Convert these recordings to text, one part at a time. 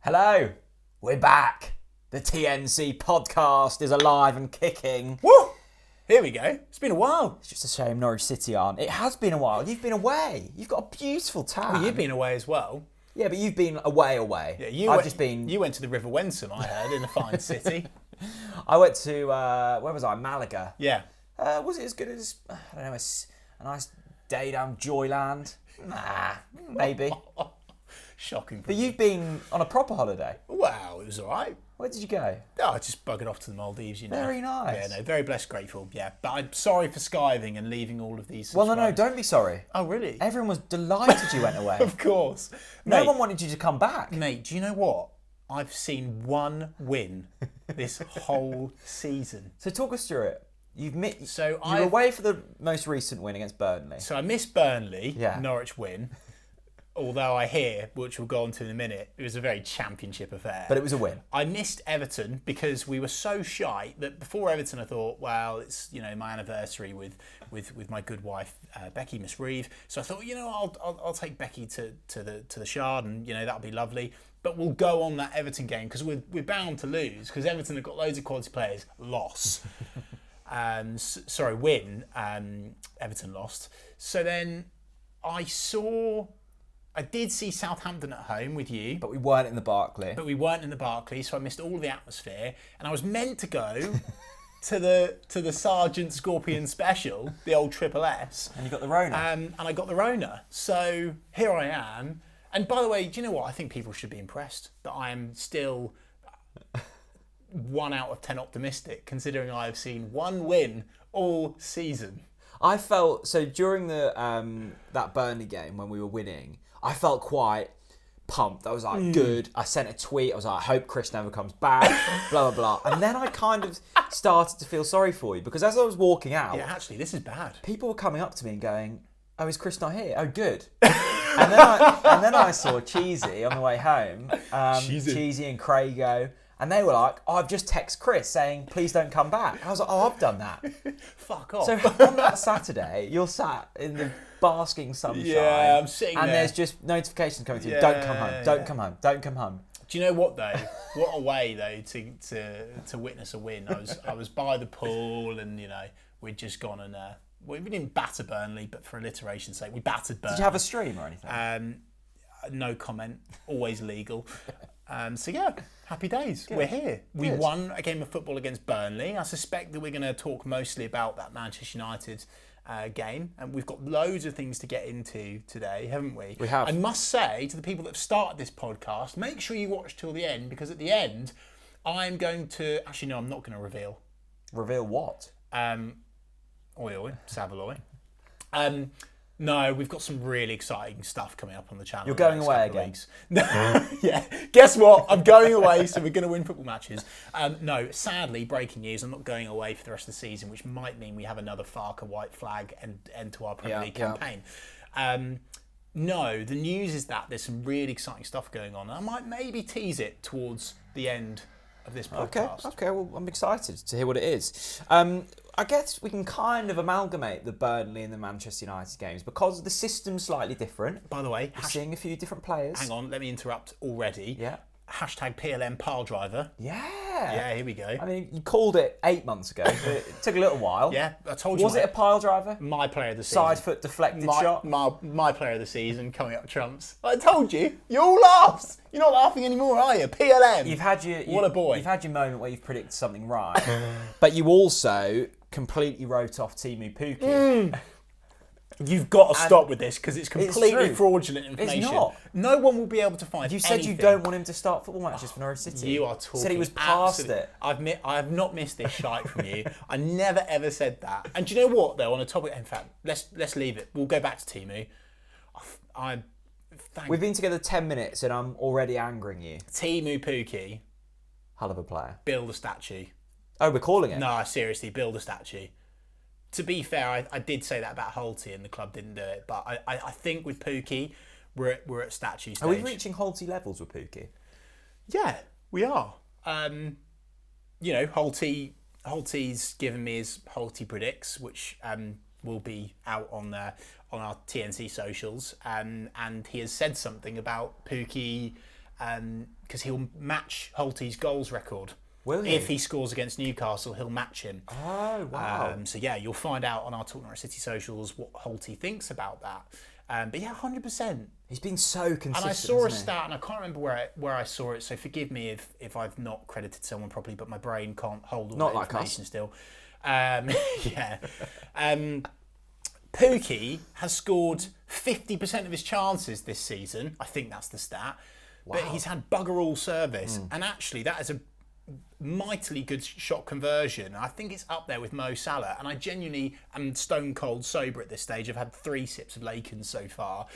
Hello, we're back. The TNC podcast is alive and kicking. Woo! Here we go. It's been a while. It's just a shame Norwich City aren't. It has been a while. You've been away. You've got a beautiful town. Well, you've been away as well. Yeah, but you've been away. Yeah, You went to the River Wensum, I heard, in a fine city. I went to where was I? Malaga. Yeah. Was it as good as I don't know, a nice day down Joyland? Nah, maybe. Shocking. But you've been on a proper holiday. Wow, it was all right. Where did you go? Oh, I just buggered off to the Maldives, you know. Very nice. Yeah, no, very blessed, grateful, yeah. But I'm sorry for skiving and leaving all of these Well, no, don't be sorry. Oh, really? Everyone was delighted you went away. Of course. No Mate, one wanted you to come back. Mate, do you know what? I've seen one win this whole season. So talk us through it. You were I've- away for the most recent win against Burnley. So I missed Burnley, Yeah. Norwich win. Although I hear, which we'll go on to in a minute, it was a very championship affair. But it was a win. I missed Everton because we were so shite that before Everton I thought, well, it's my anniversary with my good wife Becky, Miss Reeve. So I thought, I'll take Becky to the Shard, and that'll be lovely. But we'll go on that Everton game because we're bound to lose because Everton have got loads of quality players. Win. Everton lost. So then I did see Southampton at home with you. But we weren't in the Barclay. So I missed all the atmosphere. And I was meant to go to the Sergeant Scorpion Special, the old Triple S. And you got the Rona. And I got the Rona. So here I am. And by the way, do you know what? I think people should be impressed that I am still 1 out of 10 optimistic, considering I have seen one win all season. I felt, so during the that Burnley game when we were winning, I felt quite pumped. I was like, good. I sent a tweet. I was like, I hope Chris never comes back, blah, blah, blah. And then I kind of started to feel sorry for you because as I was walking out... Yeah, actually, this is bad. People were coming up to me and going, oh, is Chris not here? Oh, good. and then I saw Cheesy on the way home, Cheesy and Craigo, and they were like, oh, I've just texted Chris saying, please don't come back. I was like, oh, I've done that. Fuck off. So on that Saturday, you're sat in the basking sunshine. Yeah, I'm sitting there. And there's just notifications coming through. Yeah, Don't come home. Don't yeah. come home. Don't come home. Do you know what though? What a way though to witness a win. I was by the pool and we'd just gone and we didn't batter Burnley, but for alliteration's sake, we battered Burnley. Did you have a stream or anything? No comment. Always legal. So yeah, happy days. Good. We're here. We Good. won a game of football against Burnley. I suspect that we're going to talk mostly about that Manchester United game, and we've got loads of things to get into today, haven't we? We have. I must say to the people that have started this podcast, make sure you watch till the end because at the end, I'm going to actually no, I'm not going to reveal. Reveal what? Oi, Savaloy. No, we've got some really exciting stuff coming up on the channel. You're going away again? Yeah. Guess what? I'm going away, so we're going to win football matches. No, sadly, breaking news, I'm not going away for the rest of the season, which might mean we have another Farker white flag and end to our Premier League campaign. No, the news is that there's some really exciting stuff going on. I might maybe tease it towards the end of this podcast. Okay, well, I'm excited to hear what it is. I guess we can kind of amalgamate the Burnley and the Manchester United games because the system's slightly different. By the way, We're seeing a few different players. hang on, let me interrupt already. Yeah. Hashtag PLM pile driver. Yeah. Yeah, here we go. I mean, you called it 8 months ago, so it took a little while. Yeah, I told you. Was it a pile driver? my player of the season? Side foot deflected shot? My player of the season coming up trumps. I told you. You all laughed. You're not laughing anymore, are you? PLM. What a boy. You've had your moment where you've predicted something right, but you also completely wrote off Teemu Pukki. You've got to stop with this because it's completely true. fraudulent information. It's not. No one will be able to find You said anything. you don't want him to start football matches for Norwich City. You are talking. You said he was past absolute- it. I have not missed this shite from you. I never ever said that. And do you know what though? On a topic, in fact, let's leave it. We'll go back to Teemu. We've been together 10 minutes and I'm already angering you. Teemu Pukki, Hell of a player. build a statue. Oh, we're calling it? No, seriously, build a statue. To be fair, I did say that about Holty and the club didn't do it. But I think with Pukki, we're at statue stage. Are we reaching Holty levels with Pukki? Yeah, we are. Holty's given me his Holty predicts, which will be out on on our TNC socials, and he has said something about Pukki because he'll match Holt's goals record. Will he? If he scores against Newcastle, he'll match him. Oh, wow. So yeah, you'll find out on our Talk Norwich City socials what Holt thinks about that. But yeah, 100%. He's been so consistent. And I saw a stat, and I can't remember where I saw it. So forgive me if I've not credited someone properly, but my brain can't hold all the information still. Yeah. Pukki has scored 50% of his chances this season. I think that's the stat. Wow. But he's had bugger all service, and actually that is a mightily good shot conversion. I think it's up there with Mo Salah, and I genuinely am stone cold sober at this stage. I've had 3 sips of Lakens so far.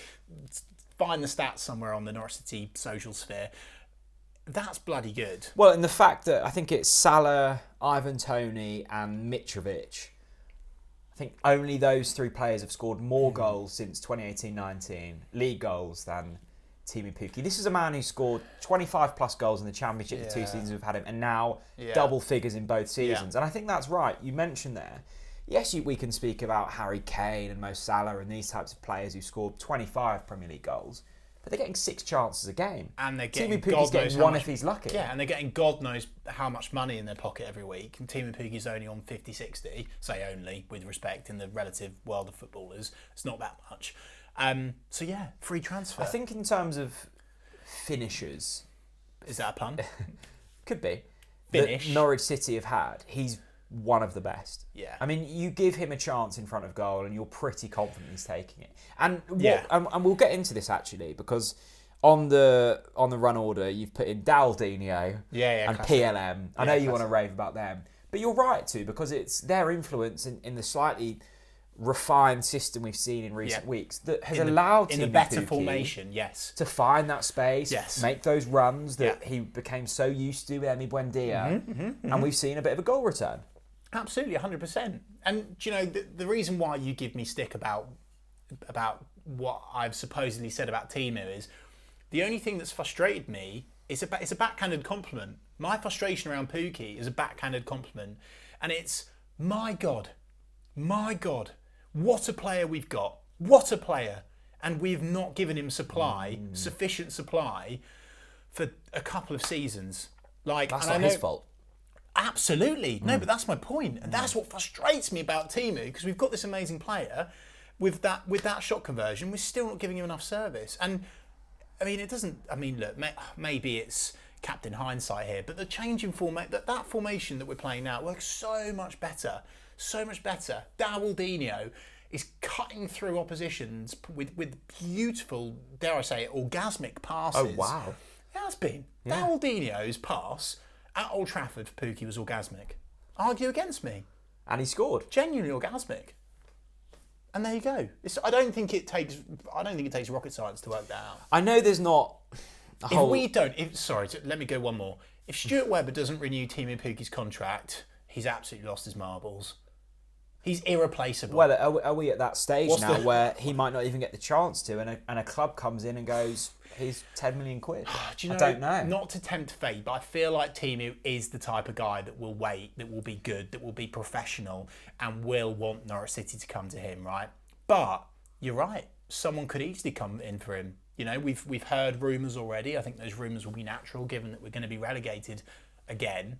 Find the stats somewhere on the Norwich City social sphere. That's bloody good. Well, and the fact that I think it's Salah, Ivan Toney and Mitrovic, I think only those 3 players have scored more goals since 2018-19 league goals than Teemu Pukki. This is a man who scored 25 plus goals in the Championship the 2 seasons we've had him, and now double figures in both seasons. And I think that's right. You mentioned there, yes, we can speak about Harry Kane and Mo Salah and these types of players who scored 25 Premier League goals, but they're getting 6 chances a game. And they're getting Teemu Pukki's getting 1 if he's lucky. Yeah, and they're getting God knows how much money in their pocket every week. And Teemu Pukki's only on 50-60, say only, with respect, in the relative world of footballers. It's not that much. So yeah, free transfer. I think in terms of finishers, is that a pun? Could be. Finish. That Norwich City have had. He's one of the best. Yeah. I mean, you give him a chance in front of goal, and you're pretty confident he's taking it. And and we'll get into this actually, because on the run order you've put in Daldinho and classic. PLM. I know you want to rave about them, but you're right too, because it's their influence in the slightly refined system we've seen in recent weeks that has allowed Teemu in a better Pukki formation, to find that space, make those runs that he became so used to with Emi Buendia, and we've seen a bit of a goal return. Absolutely, 100%. And do you know the reason why you give me stick about what I've supposedly said about Teemu is the only thing that's frustrated me is it's a backhanded compliment. My frustration around Pukki is a backhanded compliment, and it's my God, what a player we've got! What a player! And we've not given him sufficient supply, for a couple of seasons. That's not his fault. Absolutely. No, but that's my point. And that's what frustrates me about Teemu, because we've got this amazing player with that shot conversion, we're still not giving him enough service. And I mean, look, maybe it's captain hindsight here, but the change in format, that formation that we're playing now works so much better. So much better. Daldinho is cutting through oppositions with beautiful, dare I say it, orgasmic passes. Oh, wow. It has been. Yeah. Daldinho's pass at Old Trafford for Pukki was orgasmic. Argue against me. And he scored. Genuinely orgasmic. And there you go. I don't think it takes rocket science to work that out. I know there's not a whole... let me go one more. If Stuart Webber doesn't renew Teemu Pukki's contract, he's absolutely lost his marbles. He's irreplaceable. Well, are we at that stage where he might not even get the chance to, and a club comes in and goes, here's 10 million quid? I don't know. Not to tempt fate, but I feel like Teemu is the type of guy that will wait, that will be good, that will be professional, and will want Norwich City to come to him, right? But you're right. Someone could easily come in for him. You know, we've heard rumours already. I think those rumours will be natural, given that we're going to be relegated again.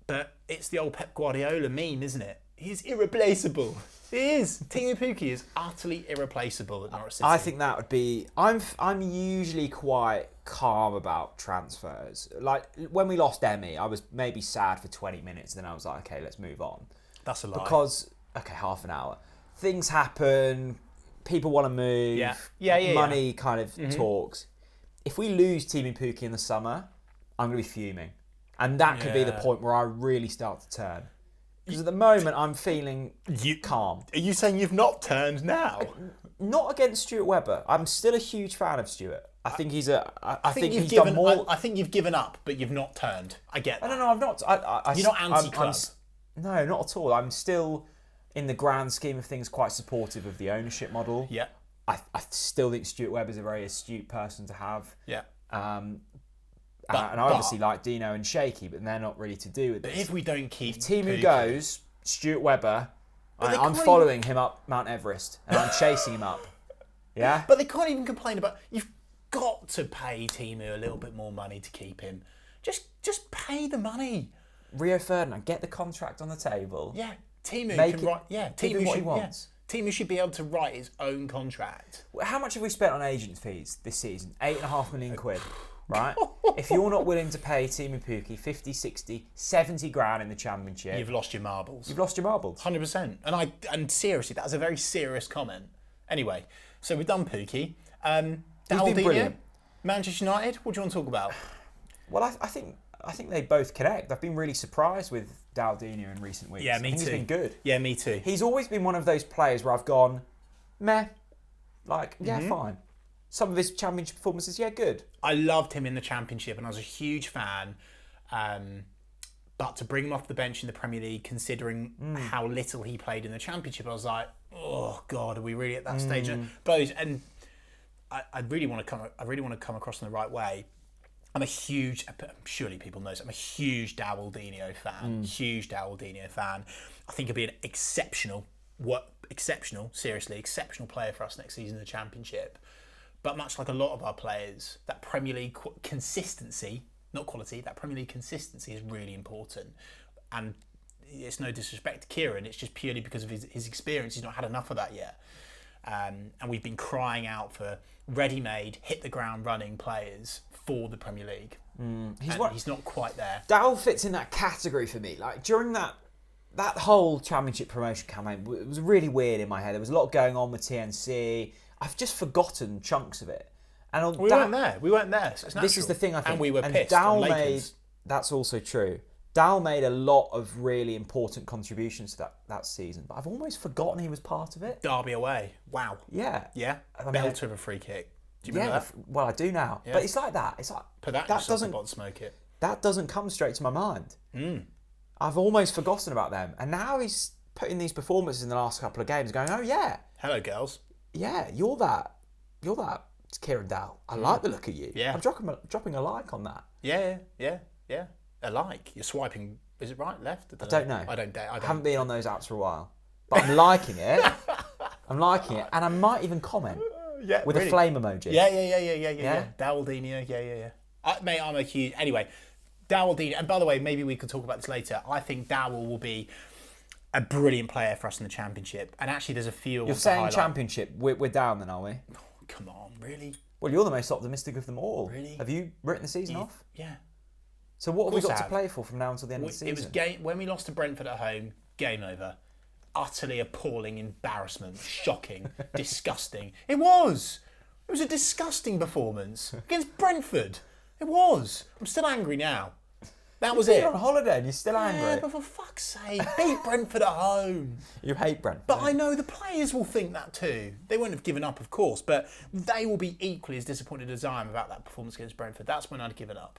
But it's the old Pep Guardiola meme, isn't it? He's irreplaceable. He is. Teemu Pukki is utterly irreplaceable at Norwich City. I think that would be... I'm usually quite calm about transfers. Like, when we lost Emi, I was maybe sad for 20 minutes, then I was like, okay, let's move on. That's a lie. Because, half an hour. Things happen, people want to move, money kind of talks. If we lose Teemu Pukki in the summer, I'm going to be fuming. And that could be the point where I really start to turn. Because at the moment, I'm feeling calm. Are you saying you've not turned now? Not against Stuart Webber. I'm still a huge fan of Stuart. I think he's I think you've given up, but you've not turned. I get that. No, I've not. You're not anti-club. No, not at all. I'm still, in the grand scheme of things, quite supportive of the ownership model. Yeah. I still think Stuart Webber's a very astute person to have. Yeah. And I obviously like Dino and Shaky, but they're not really to do with this. But if we don't keep Teemu goes, Stuart Webber I'm following him up Mount Everest and I'm chasing him up. Yeah? But they can't even complain about... You've got to pay Teemu a little bit more money to keep him. Just pay the money. Rio Ferdinand, get the contract on the table. Yeah, Teemu Make can it, write... Yeah, give him what he wants. Teemu should be able to write his own contract. How much have we spent on agent fees this season? £8.5 million, right? If you're not willing to pay Teemu Pukki 50, 60, 70 grand in the Championship... You've lost your marbles. You've lost your marbles. 100%. And seriously, that's a very serious comment. Anyway, so we've done Pukki. He's been brilliant. Manchester United, what do you want to talk about? Well, I think they both connect. I've been really surprised with Daldinho in recent weeks. Yeah, me too. He's been good. Yeah, me too. He's always been one of those players where I've gone, meh, like, yeah, fine. Some of his Championship performances, yeah, good. I loved him in the Championship and I was a huge fan. But to bring him off the bench in the Premier League, considering how little he played in the Championship, I was like, oh God, are we really at that stage? But and I really want to come across in the right way. I'm a huge, surely people know this, I'm a huge Daldinho fan. Huge Daldinho fan. I think he'll be an exceptional player for us next season in the Championship. But much like a lot of our players, that Premier League consistency, not quality, that Premier League consistency is really important. And it's no disrespect to Kieran, it's just purely because of his experience. He's not had enough of that yet. And we've been crying out for ready-made, hit-the-ground-running players for the Premier League. He's not quite there. Dal fits in that category for me. Like, during that whole Championship promotion campaign, it was really weird in my head. There was a lot going on with TNC. I've just forgotten chunks of it. And we weren't there. So it's natural. This is the thing, I think. And we were pissed. That's also true. Dal made a lot of really important contributions to that season, but I've almost forgotten he was part of it. Derby away. Wow. Yeah. Yeah. Belter of a free kick. Do you remember that? Well, I do now. Yeah. But it's like that. It's like put that doesn't smoke it. That doesn't come straight to my mind. I've almost forgotten about them, and now he's putting these performances in the last couple of games, going, "Oh yeah, hello girls. Yeah, you're that. It's Kieran Dal. I like the look of you. Yeah. I'm dropping a like on that. Yeah. A like. You're swiping. Is it right, left? I don't know. I haven't been on those apps for a while, but I'm liking it. And I might even comment. With a flame emoji. Yeah. Daldinho. Yeah. Mate, I'm a huge. Anyway, Daldinho. And by the way, maybe we could talk about this later. I think Dowell will be a brilliant player for us in the Championship. And actually, there's a few. You're saying Championship? We're down then, are we? Oh, come on, really? Well, you're the most optimistic of them all. Really? Have you written the season off? Yeah. So what have we got to play for from now until the end of the season? It was when we lost to Brentford at home. Game over. Utterly appalling embarrassment. Shocking. Disgusting. It was a disgusting performance against Brentford. It was. I'm still angry now. That was it. You're on holiday and you're still angry. Yeah, but for fuck's sake, beat Brentford at home. You hate Brentford. But I know the players will think that too. They won't have given up, of course, but they will be equally as disappointed as I am about that performance against Brentford. That's when I'd given up.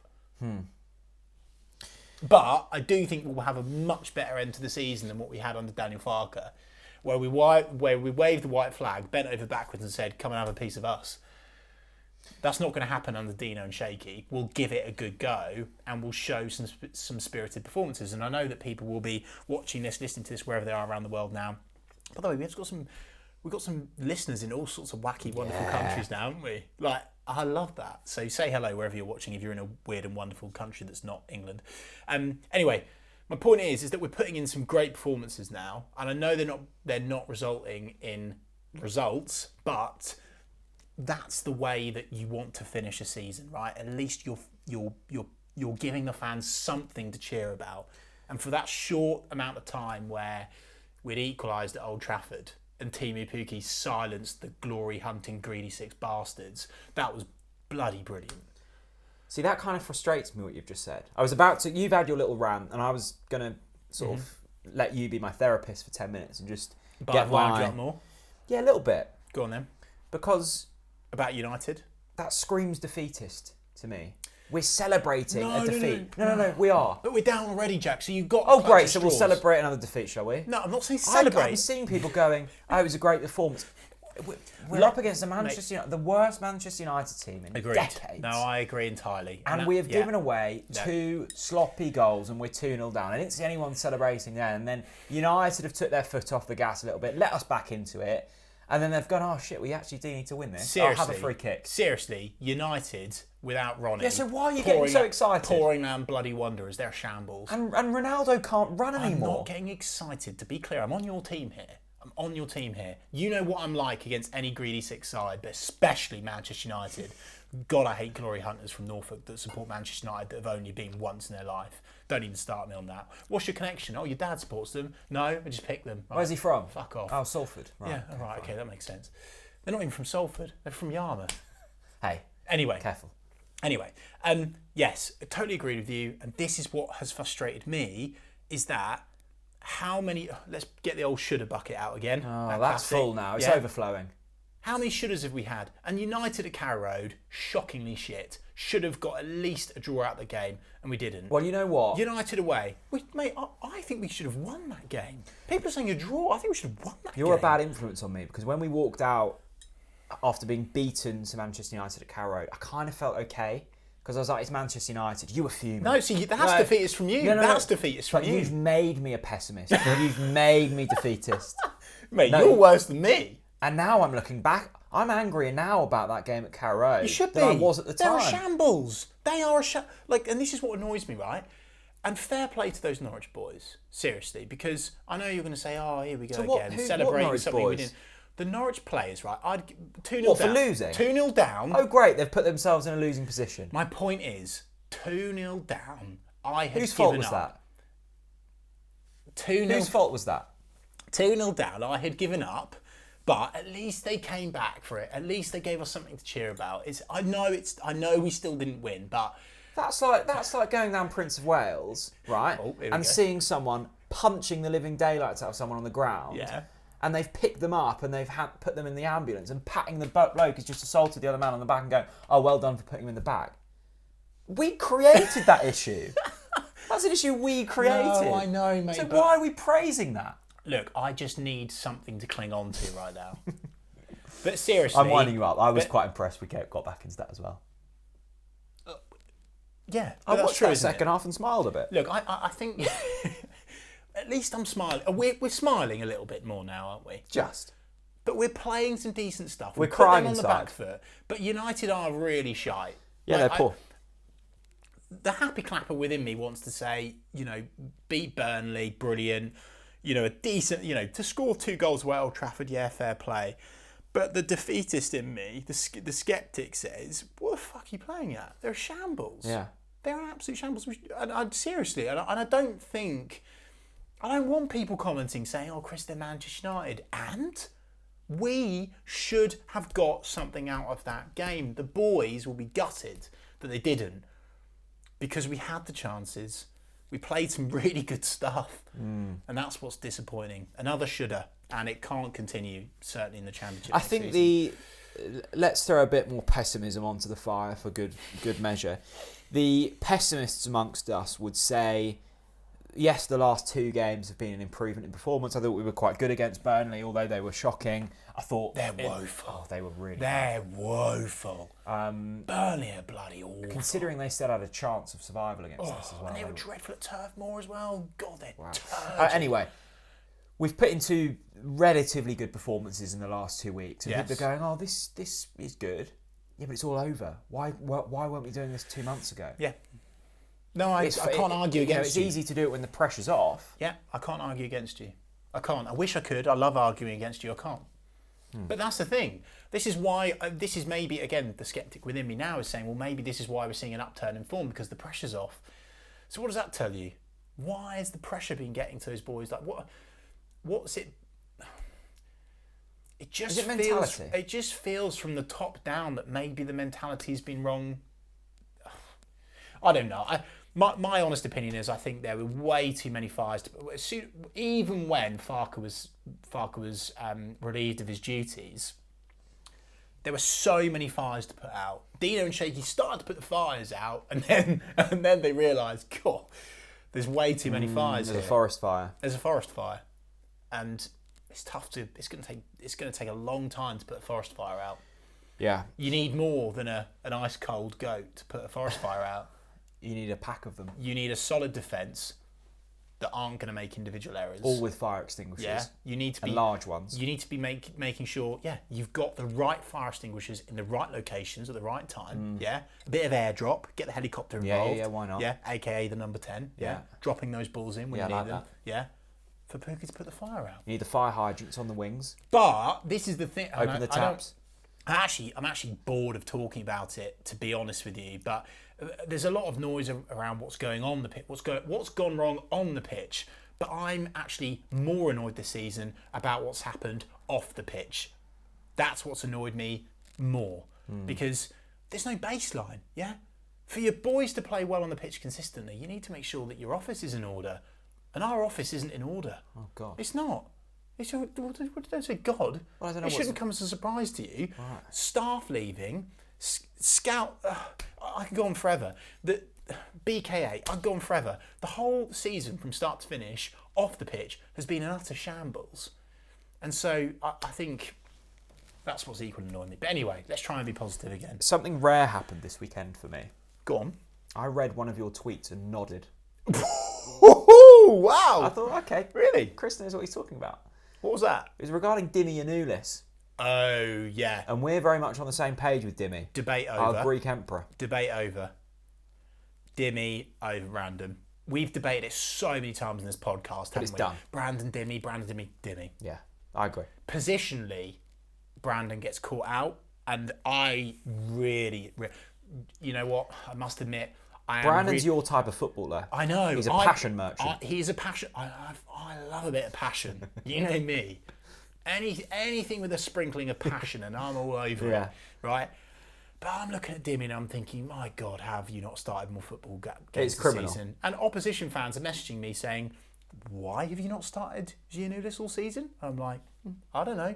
But I do think we'll have a much better end to the season than what we had under Daniel Farker, where we waved the white flag, bent over backwards and said, come and have a piece of us. That's not going to happen under Dino and Shaky. We'll give it a good go and we'll show some spirited performances. And I know that people will be watching this, listening to this wherever they are around the world now. By the way, we've got some listeners in all sorts of wacky, wonderful countries now, haven't we? Like, I love that. So say hello wherever you're watching if you're in a weird and wonderful country that's not England. Anyway, my point is that we're putting in some great performances now, and I know they're not resulting in results, but that's the way that you want to finish a season, right? At least you're giving the fans something to cheer about. And for that short amount of time where we'd equalised at Old Trafford and Teemu Pukki silenced the glory-hunting greedy six bastards, that was bloody brilliant. See, that kind of frustrates me, what you've just said. You've had your little rant, and I was going to sort of let you be my therapist for 10 minutes and just get wound you up more? Yeah, a little bit. Go on then. Because... About United? That screams defeatist to me. We're celebrating a defeat. No, we are. But we're down already, Jack, so you've got... Oh, great, so we'll celebrate another defeat, shall we? No, I'm not saying celebrate. I'm seeing people going, oh, it was a great performance. we're up against the worst Manchester United team in decades. No, I agree entirely. And we have given away 2 sloppy goals and we're 2-0 down. I didn't see anyone celebrating then. And then United have took their foot off the gas a little bit, let us back into it. And then they've gone, oh shit, we actually do need to win this. Seriously, I'll have a free kick. Seriously, United without Ronnie. Yeah, so why are you getting so excited? Pouring down bloody wanderers, they're shambles. And Ronaldo can't run anymore. I'm not getting excited, to be clear. I'm on your team here. You know what I'm like against any greedy 6 side, but especially Manchester United. God, I hate glory hunters from Norfolk that support Manchester United that have only been once in their life. Don't even start me on that. What's your connection? Oh, your dad supports them. No, I just pick them. Right. Where's he from? Fuck off. Oh, Salford. Right. Yeah, all right, okay, that makes sense. They're not even from Salford. They're from Yarmouth. Hey. Anyway. Careful. Anyway, yes, I totally agree with you. And this is what has frustrated me, is that how many... Let's get the old shoulda bucket out again. Oh, that's full now. It's overflowing. How many shouldas have we had? And United at Carrow Road, shockingly shit. Should have got at least a draw out the game, and we didn't. Well, you know what? United away. Mate, I think we should have won that game. People are saying a draw. I think we should have won that game. You're a bad influence on me, because when we walked out after being beaten to Manchester United at Carrow Road, I kind of felt okay. Because I was like, it's Manchester United. You were fuming. No, see, that's defeatist from you. That's defeatist from you. You've made me a pessimist. You've made me defeatist. Mate, you're worse than me. And now I'm looking back. I'm angrier now about that game at Carrow Road you should than I was at the time. They're a shambles. They are and this is what annoys me, right? And fair play to those Norwich boys, seriously, because I know you're going to say, "Oh, here we go again, celebrating something we didn't." The Norwich players, right? 2-0 down. For losing? 2-0 down. Oh, great! They've put themselves in a losing position. My point is, 2-0 down. I had Whose given fault was up. that? 2-0. Whose fault was that? 2-0 down. I had given up. But at least they came back for it. At least they gave us something to cheer about. I know we still didn't win, but that's like going down Prince of Wales, right? And seeing someone punching the living daylights out of someone on the ground. Yeah. And they've picked them up and they've put them in the ambulance, and patting the bloke who's just assaulted the other man on the back and going, "Oh, well done for putting him in the back." We created that issue. That's an issue we created. No, I know, mate. So why are we praising that? Look, I just need something to cling on to right now. But seriously... I'm winding you up. I was quite impressed we got back into that as well. Yeah. I watched that second half and smiled a bit. Look, I think... at least I'm smiling. We're smiling a little bit more now, aren't we? Just. But we're playing some decent stuff. We're crying them on inside. The back foot. But United are really shy. Yeah, they're poor. The happy clapper within me wants to say, beat Burnley, brilliant. A decent, to score 2 goals at Old Trafford, yeah, fair play. But the defeatist in me, the sceptic says, what the fuck are you playing at? They're a shambles. Yeah. They're an absolute shambles. Seriously, and I don't want people commenting saying, oh, Chris, they're Manchester United. And we should have got something out of that game. The boys will be gutted that they didn't, because we had the chances. We played some really good stuff, and that's what's disappointing. Another shoulda, and it can't continue, certainly in the Championship. I think let's throw a bit more pessimism onto the fire for good measure. The pessimists amongst us would say, yes, the last 2 games have been an improvement in performance. I thought we were quite good against Burnley, although they were shocking. I thought they're woeful. Oh, they were really. They're woeful. Burnley are bloody awful. Considering they still had a chance of survival against us as well. And they were dreadful at Turf Moor as well. God, they're anyway, we've put into relatively good performances in the last 2 weeks, and people are going, "Oh, this is good." Yeah, but it's all over. Why weren't we doing this 2 months ago? Yeah. No, I can't argue against you. It's easy to do it when the pressure's off. Yeah, I can't argue against you. I can't. I wish I could. I love arguing against you. I can't. But that's the thing. This is why, this is maybe, again, the sceptic within me now is saying, well, maybe this is why we're seeing an upturn in form, because the pressure's off. So what does that tell you? Why has the pressure been getting to those boys? Like, what's it? It just feels. It just feels from the top down that maybe the mentality's been wrong. I don't know. My honest opinion is I think there were way too many fires. Even when Farke was relieved of his duties, there were so many fires to put out. Dino and Shaky started to put the fires out, and then they realised, God, there's way too many fires. There's a forest fire. There's a forest fire, and it's tough to. It's going to take a long time to put a forest fire out. Yeah. You need more than an ice cold goat to put a forest fire out. You need a pack of them. You need a solid defence that aren't going to make individual errors. All with fire extinguishers. Yeah, you need to be large ones. You need to be making sure, you've got the right fire extinguishers in the right locations at the right time. Yeah, a bit of airdrop, get the helicopter involved. Yeah, why not? Yeah, aka the number 10. Yeah, dropping those balls in when you need them. That. Yeah, for Pukki to put the fire out. You need the fire hydrants on the wings. But this is the thing. Open the taps. I'm actually bored of talking about it, to be honest with you. But there's a lot of noise around what's going on the pitch, what's gone wrong on the pitch. But I'm actually more annoyed this season about what's happened off the pitch. That's what's annoyed me more because there's no baseline. Yeah, for your boys to play well on the pitch consistently, you need to make sure that your office is in order, and our office isn't in order. Oh God, it's not. What did I say? God? Well, I don't know. It shouldn't come as a surprise to you. Right. Staff leaving, scout. I could go on forever. The BKA. I could go on forever. The whole season, from start to finish, off the pitch, has been an utter shambles. And so I think that's what's equally annoying me. But anyway, let's try and be positive again. Something rare happened this weekend for me. Go on. I read one of your tweets and nodded. Wow! I thought, okay, Really? Chris knows what he's talking about. What was that? It was regarding Dimmy Anulis. Oh, yeah. And we're very much on the same page with Dimmy. Debate over. Our Greek emperor. Debate over. Dimmy over Brandon. We've debated it so many times in this podcast, haven't it's we? done. Brandon, Dimmy. Yeah, I agree. Positionally, Brandon gets caught out, and I really, you know what? I must admit, Brandon's your type of footballer. I know. He's a passion merchant. He's a passion. I love a bit of passion. You know me. Anything with a sprinkling of passion, and I'm all over it. Right? But I'm looking at Dimmy and I'm thinking, my God, have you not started more football games this season? And opposition fans are messaging me saying, why have you not started Giannoulis all season? I'm like, I don't know.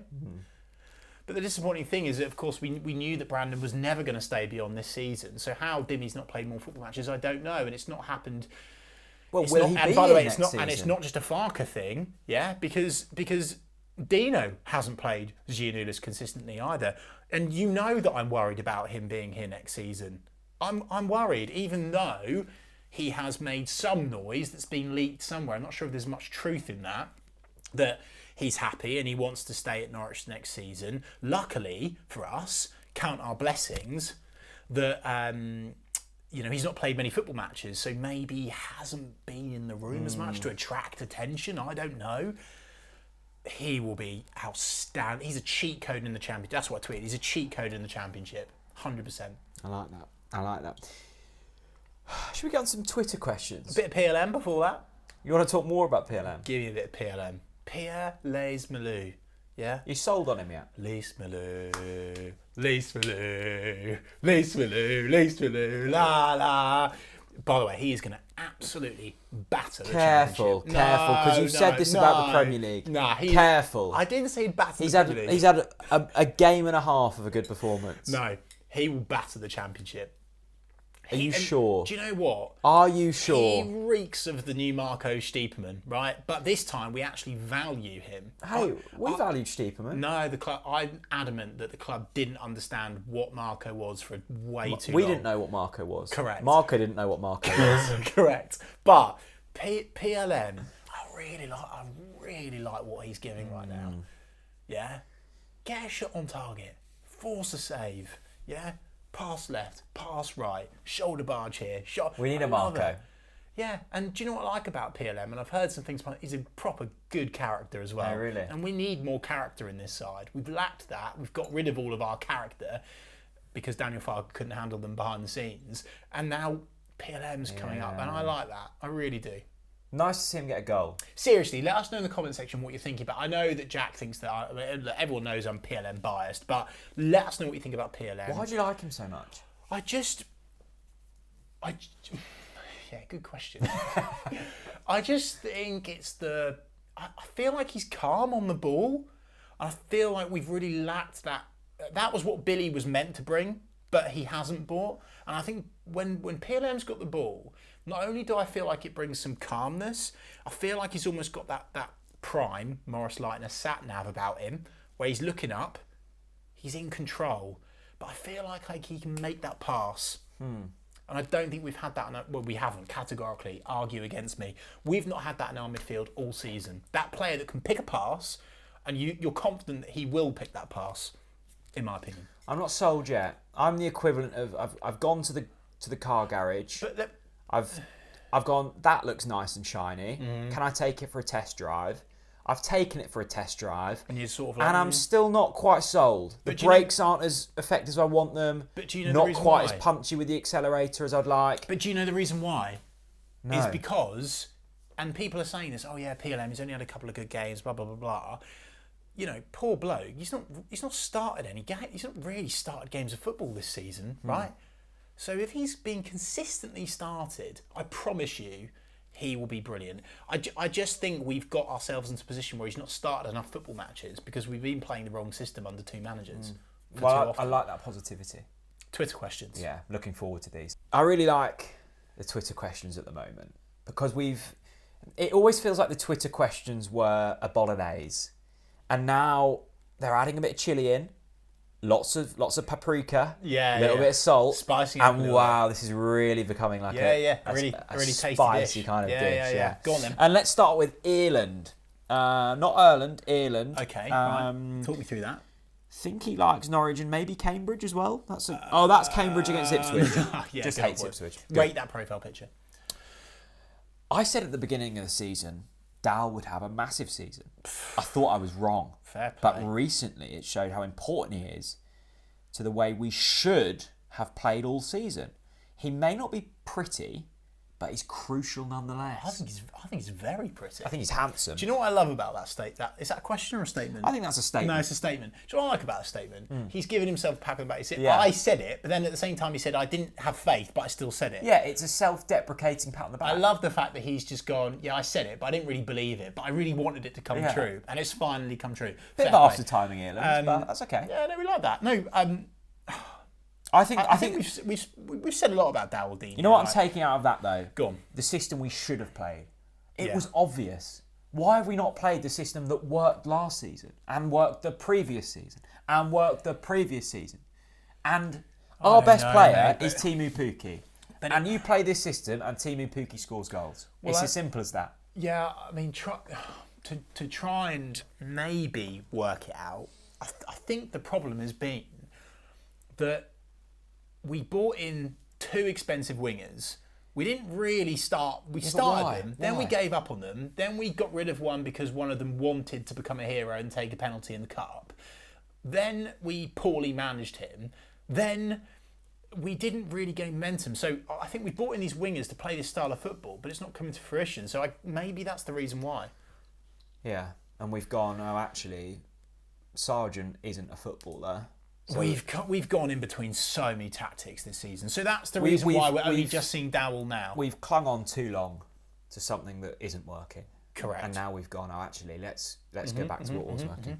But the disappointing thing is that, of course, we knew that Brandon was never going to stay beyond this season. So how Dimmy's not played more football matches, I don't know. And it's not happened. Well, will he be by the way, next season? And it's not just a Farker thing, yeah, because Dino hasn't played Giannoulis consistently either. And you know that I'm worried about him being here next season. I'm worried, even though he has made some noise that's been leaked somewhere. I'm not sure if there's much truth in that he's happy and he wants to stay at Norwich next season. Luckily for us, count our blessings, that he's not played many football matches, so maybe he hasn't been in the room as much to attract attention. I don't know. He will be outstanding. He's a cheat code in the championship. That's what I tweeted. He's a cheat code in the championship. 100%. I like that. Should we get on some Twitter questions? A bit of PLM before that. You want to talk more about PLM? Give me a bit of PLM. Pierre Lees-Malou. Yeah? You sold on him yet? Lees-Malou, la la. By the way, he is going to absolutely batter the championship. Careful, because you said this about the Premier League. Careful. I didn't say he'd batter the Premier League. He's had a game and a half of a good performance. No, he will batter the championship. Are you sure? Do you know what? Are you sure? He reeks of the new Marco Stiepermann, right? But this time we actually value him. Hey, we valued Stiepermann. No, the club. I'm adamant that the club didn't understand what Marco was for way too long. We didn't know what Marco was. Correct. Marco didn't know what Marco was. Correct. But PLM, I really like what he's giving right now. Yeah? Get a shot on target. Force a save. Yeah? Pass left, pass right, shoulder barge here. We need a Marco. Yeah, and do you know what I like about PLM? And I've heard some things about he's a proper good character as well. Oh, really? And we need more character in this side. We've lacked that. We've got rid of all of our character because Daniel Farke couldn't handle them behind the scenes. And now PLM's coming up, and I like that. I really do. Nice to see him get a goal. Seriously, let us know in the comment section what you're thinking about. I know that Jack thinks that everyone knows I'm PLM biased, but let us know what you think about PLM. Why do you like him so much? Yeah, good question. I just think it's I feel like he's calm on the ball. I feel like we've really lacked that. That was what Billy was meant to bring, but he hasn't brought. And I think when PLM's got the ball, not only do I feel like it brings some calmness, I feel like he's almost got that prime Morris Leitner sat nav about him, where he's looking up, he's in control, but I feel like he can make that pass. And I don't think we've had that. Well, we haven't, categorically. Argue against me. We've not had that in our midfield all season. That player that can pick a pass, and you're confident that he will pick that pass, in my opinion. I'm not sold yet. I'm the equivalent of I've gone to the car garage. But I've gone, that looks nice and shiny. Can I take it for a test drive? I've taken it for a test drive. And you're sort of like, and I'm still not quite sold. The brakes aren't as effective as I want them. But do you know not the reason quite why? as punchy with the accelerator as I'd like. But do you know the reason why? No. Is because, and people are saying this, oh yeah, PLM, he's only had a couple of good games, blah, blah, blah, blah. You know, poor bloke, he's not started any game. He's not really started games of football this season, right? So if he's been consistently started, I promise you, he will be brilliant. I just think we've got ourselves into a position where he's not started enough football matches because we've been playing the wrong system under two managers. Well, I like that positivity. Twitter questions. Yeah, looking forward to these. I really like the Twitter questions at the moment because it always feels like the Twitter questions were a bolognese. And now they're adding a bit of chili in, lots of paprika, a little bit of salt, spicing up. And wow, this is really becoming like a really tasty spicy dish. kind of dish. Yeah. Go on then. And let's start with Ireland, not Ireland, Ireland. Okay, right. Talk me through that. Think he likes Norwich and maybe Cambridge as well. That's Cambridge against Ipswich. Just hates Ipswich. Rate that profile picture. I said at the beginning of the season, Dow would have a massive season. I thought I was wrong. Fair play. But recently it showed how important he is to the way we should have played all season. He may not be pretty, but he's crucial nonetheless. I think he's very pretty. I think he's handsome. Do you know what I love about that? Is that a question or a statement? I think that's a statement. No, it's a statement. Do you know what I like about a statement? He's given himself a pat on the back. He said, Yeah. I said it, but then at the same time he said, I didn't have faith, but I still said it. Yeah, it's a self-deprecating pat on the back. I love the fact that he's just gone, yeah, I said it, but I didn't really believe it, but I really wanted it to come true, and it's finally come true. Bit of after timing, Ireland, but that's okay. Yeah, no, we like that. No, I think we've said a lot about Dowell-Dean. You know what I'm taking out of that though? Go on. The system we should have played. It was obvious. Why have we not played the system that worked last season and worked the previous season and worked the previous season? And our best player is Teemu Pukki. And you play this system and Teemu Pukki scores goals. It's as simple as that. Yeah, I mean, to try and maybe work it out, I think the problem has been that we bought in two expensive wingers. We didn't really start. We started them, then we gave up on them. Then we got rid of one because one of them wanted to become a hero and take a penalty in the cup. Then we poorly managed him. Then we didn't really gain momentum. So I think we brought in these wingers to play this style of football, but it's not coming to fruition. So maybe that's the reason why. Yeah, and we've gone, oh, actually, Sargent isn't a footballer. So we've gone in between so many tactics this season. So that's the reason why we're only just seeing Dowell now. We've clung on too long to something that isn't working. Correct. And now we've gone, oh, actually, let's go back to what was working.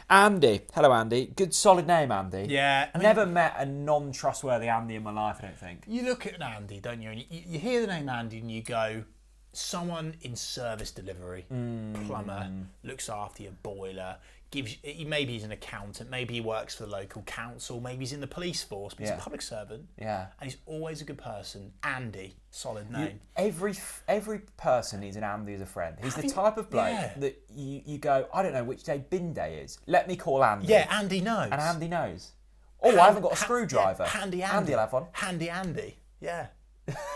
Andy. Hello, Andy. Good, solid name, Andy. Yeah. Never met a non-trustworthy Andy in my life, I don't think. You look at an Andy, don't you? And you hear the name Andy and you go, someone in service delivery, plumber, looks after your boiler, maybe he's an accountant, maybe he works for the local council, maybe he's in the police force, but he's a public servant. Yeah. And he's always a good person. Andy, solid name. Every person needs an Andy as a friend. He's the type of bloke that you go, I don't know which day bin day is. Let me call Andy. Yeah, Andy knows. And Andy knows. Oh, I haven't got a screwdriver. Yeah, handy Andy. Andy will have one. Handy Andy. Yeah.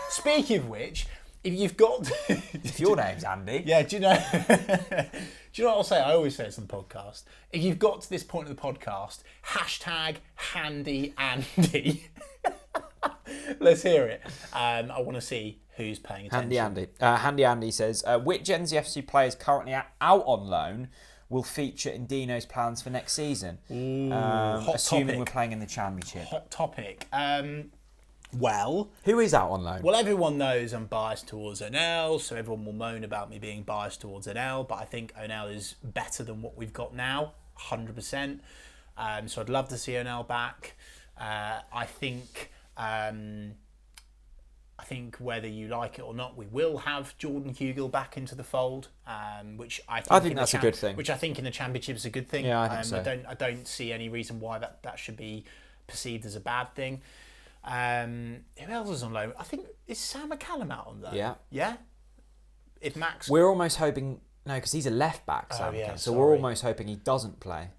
Speaking of which, if you've got... if your name's Andy. Yeah, do you know... Do you know what I'll say? I always say this on the podcast. If you've got to this point of the podcast, hashtag handy Andy. Let's hear it. I want to see who's paying attention. Handy Andy. Handy Andy says, which Gen Z FC players currently out on loan will feature in Dino's plans for next season? Hot assuming topic. We're playing in the Championship. Hot topic. Well... Who is out on loan? Well, everyone knows I'm biased towards Onel, so everyone will moan about me being biased towards Onel, but I think Onel is better than what we've got now, 100%. So I'd love to see Onel back. I think I think whether you like it or not, we will have Jordan Hugill back into the fold, which I think that's a good thing. Which I think in the Championship is a good thing. Yeah, I think so. I don't see any reason why that should be perceived as a bad thing. Who else is on loan? I think is Sam McCallum out on loan? Yeah. Yeah. If Max, we're almost hoping because he's a left back, Sam McCallum, so we're almost hoping he doesn't play.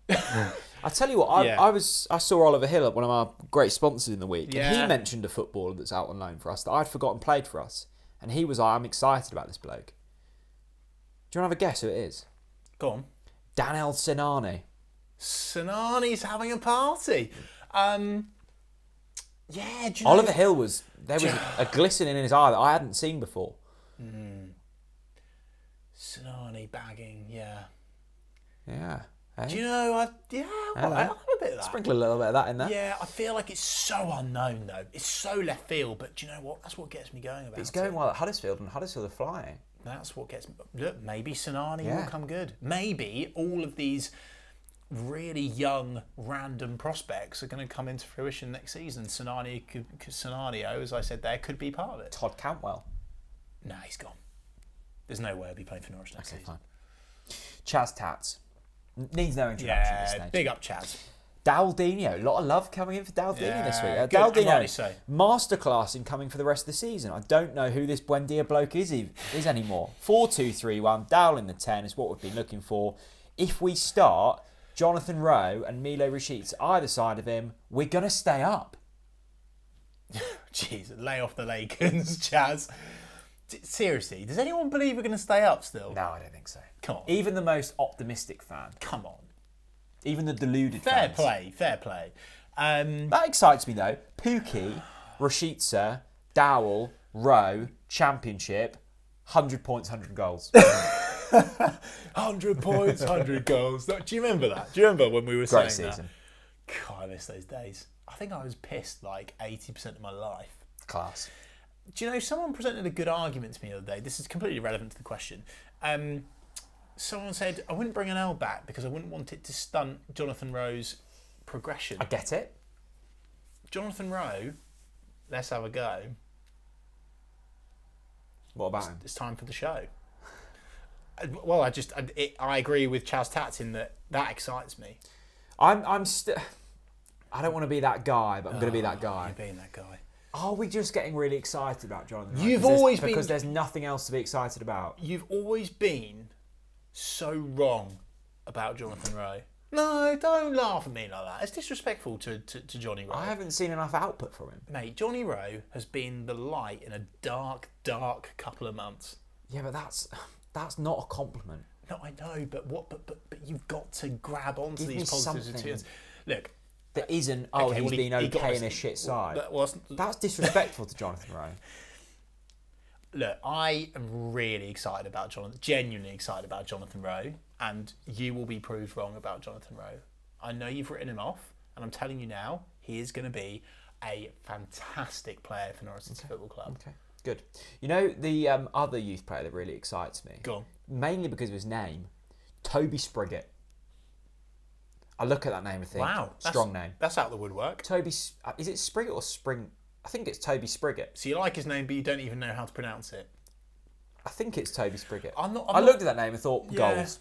I tell you what, I saw Oliver Hill at one of our great sponsors in the week, and he mentioned a footballer that's out on loan for us that I'd forgotten played for us, and he was like, "I'm excited about this bloke." Do you want to have a guess who it is? Go on. Danel Sinani. Sinani's having a party. Yeah, do you Oliver Hill there was a glisten in his eye that I hadn't seen before. Sinani bagging, yeah. Yeah. Do you know, I have a bit of that. Sprinkle a little bit of that in there. Yeah, I feel like it's so unknown though. It's so left field, but do you know what? That's what gets me going about it. He's going well at Huddersfield, and Huddersfield are flying. That's what gets me... Look, maybe Sinani will come good. Maybe all of these really young, random prospects are going to come into fruition next season. Scenario, as I said there, could be part of it. Todd Cantwell. No, he's gone. There's no way he'll be playing for Norwich next season. Fine. Chaz Tats. Needs no introduction at this stage. Big up Chaz. Daldinho. A lot of love coming in for Daldinho this week. Good, Daldinho, masterclass in coming for the rest of the season. I don't know who this Buendia bloke is anymore. 4-2-3-1. Dowell in the 10 is what we've been looking for. If we start Jonathan Rowe and Milo Rashica either side of him, we're going to stay up. Jeez, lay off the Lakers, Chaz. Seriously, does anyone believe we're going to stay up still? No, I don't think so. Come on. Even the most optimistic fan. Come on. Even the deluded fans. Fair play. That excites me though. Pukki, Rashica, Dowell, Rowe, Championship, 100 points, 100 goals. 100 points, 100 goals. Do you remember that? Do you remember when we were saying season. That? God, I miss those days. I think I was pissed like 80% of my life. Class. Do you know, someone presented a good argument to me the other day. This is completely irrelevant to the question. Someone said, I wouldn't bring an L back because I wouldn't want it to stunt Jonathan Rowe's progression. I get it. Jonathan Rowe, let's have a go. What about him? It's time for the show. Well, I agree with Chaz Tats in that excites me. I'm still... I don't want to be that guy, but I'm going to be that guy. You're being that guy. Are we just getting really excited about Jonathan Rowe? You've always been... Because there's nothing else to be excited about. You've always been so wrong about Jonathan Rowe. No, don't laugh at me like that. It's disrespectful to Johnny Rowe. I haven't seen enough output from him. Mate, Johnny Rowe has been the light in a dark, dark couple of months. Yeah, but that's not a compliment. No, I know, but you've got to grab onto Give these positive experiences. Look, there isn't. He's been okay in a shit side. That's disrespectful to Jonathan Rowe. Look, I am really excited about genuinely excited about Jonathan Rowe, and you will be proved wrong about Jonathan Rowe. I know you've written him off, and I'm telling you now, he is going to be a fantastic player for Norwich City Football Club. Okay, good. You know the other youth player that really excites me? Go on. Mainly because of his name, Toby Spriggett. I look at that name and think, wow, strong name. That's out of the woodwork. Toby, is it Spriggett or Spring? I think it's Toby Spriggett. So you like his name, but you don't even know how to pronounce it. I think it's Toby Spriggett. I looked at that name and thought, goals.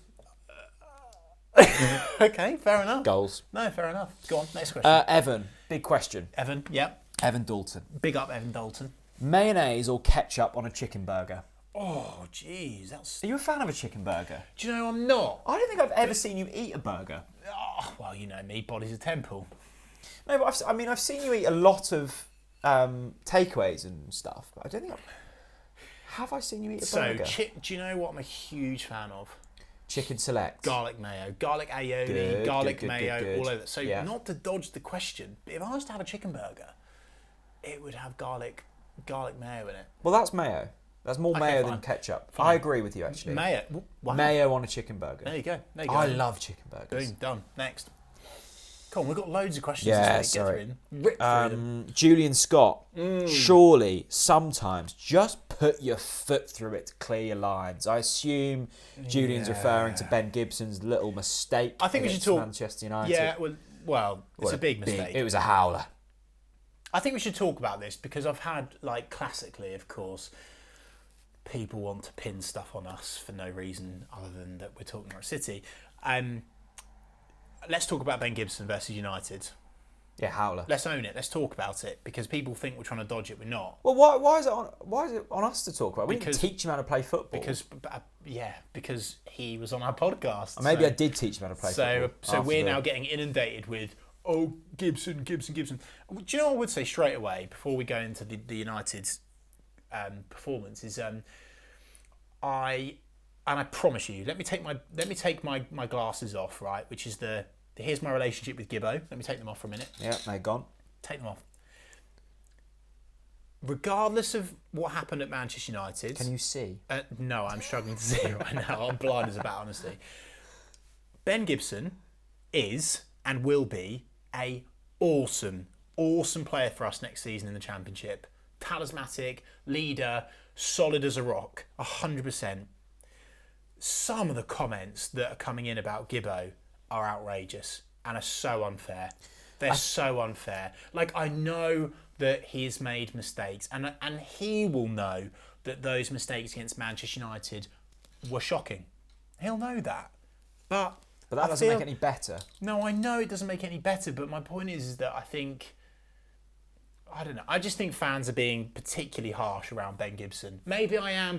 Okay, fair enough. Goals. No, fair enough. Go on, next question. Evan, big question. Evan, yep. Evan Dalton. Big up Evan Dalton. Mayonnaise or ketchup on a chicken burger? Oh, jeez, that's... Are you a fan of a chicken burger? Do you know I'm not? I don't think I've ever seen you eat a burger. Oh, well, you know me, body's a temple. No, but I've seen you eat a lot of takeaways and stuff, but I don't think have I seen you eat a burger? Do you know what I'm a huge fan of? Chicken select. Garlic mayo. Garlic aioli, garlic mayo, all over. So not to dodge the question, but if I was to have a chicken burger, it would have garlic mayo in it. Well, that's mayo. That's more mayo than ketchup. Fine. I agree with you, actually. Mayo. Wow. Mayo on a chicken burger. There you go. I love chicken burgers. Boom, done. Next. Come on, we've got loads of questions Yeah, this week. sorry. Rip through them. Julian Scott. Surely, sometimes, just put your foot through it to clear your lines. I assume Julian's referring to Ben Gibson's little mistake I think we should talk Manchester United. Yeah, well, it's a big mistake. It was a howler. I think we should talk about this because I've had, like, classically, of course, people want to pin stuff on us for no reason other than that we're talking about City. Let's talk about Ben Gibson versus United. Yeah, howler. Let's own it. Let's talk about it because people think we're trying to dodge it. We're not. Well, why is it on us to talk about? We didn't teach him how to play football. Because he was on our podcast. Or maybe I did teach him how to play football. So we're now getting inundated with, oh, Gibson. Do you know what I would say straight away before we go into the United performance is I promise you, let me take my glasses off, right? Which is here's my relationship with Gibbo. Let me take them off for a minute. Yeah, they're gone. Take them off. Regardless of what happened at Manchester United... Can you see? No, I'm struggling to see right now. I'm blind as a bat, honestly. Ben Gibson is and will be a awesome player for us next season in the Championship. Talismanic, leader, solid as a rock, 100%. Some of the comments that are coming in about Gibbo are outrageous and are so unfair. They're so unfair. Like, I know that he's made mistakes and he will know that those mistakes against Manchester United were shocking. He'll know that. But that doesn't make it any better. No, I know it doesn't make it any better, but my point is that I don't know. I just think fans are being particularly harsh around Ben Gibson. Maybe I am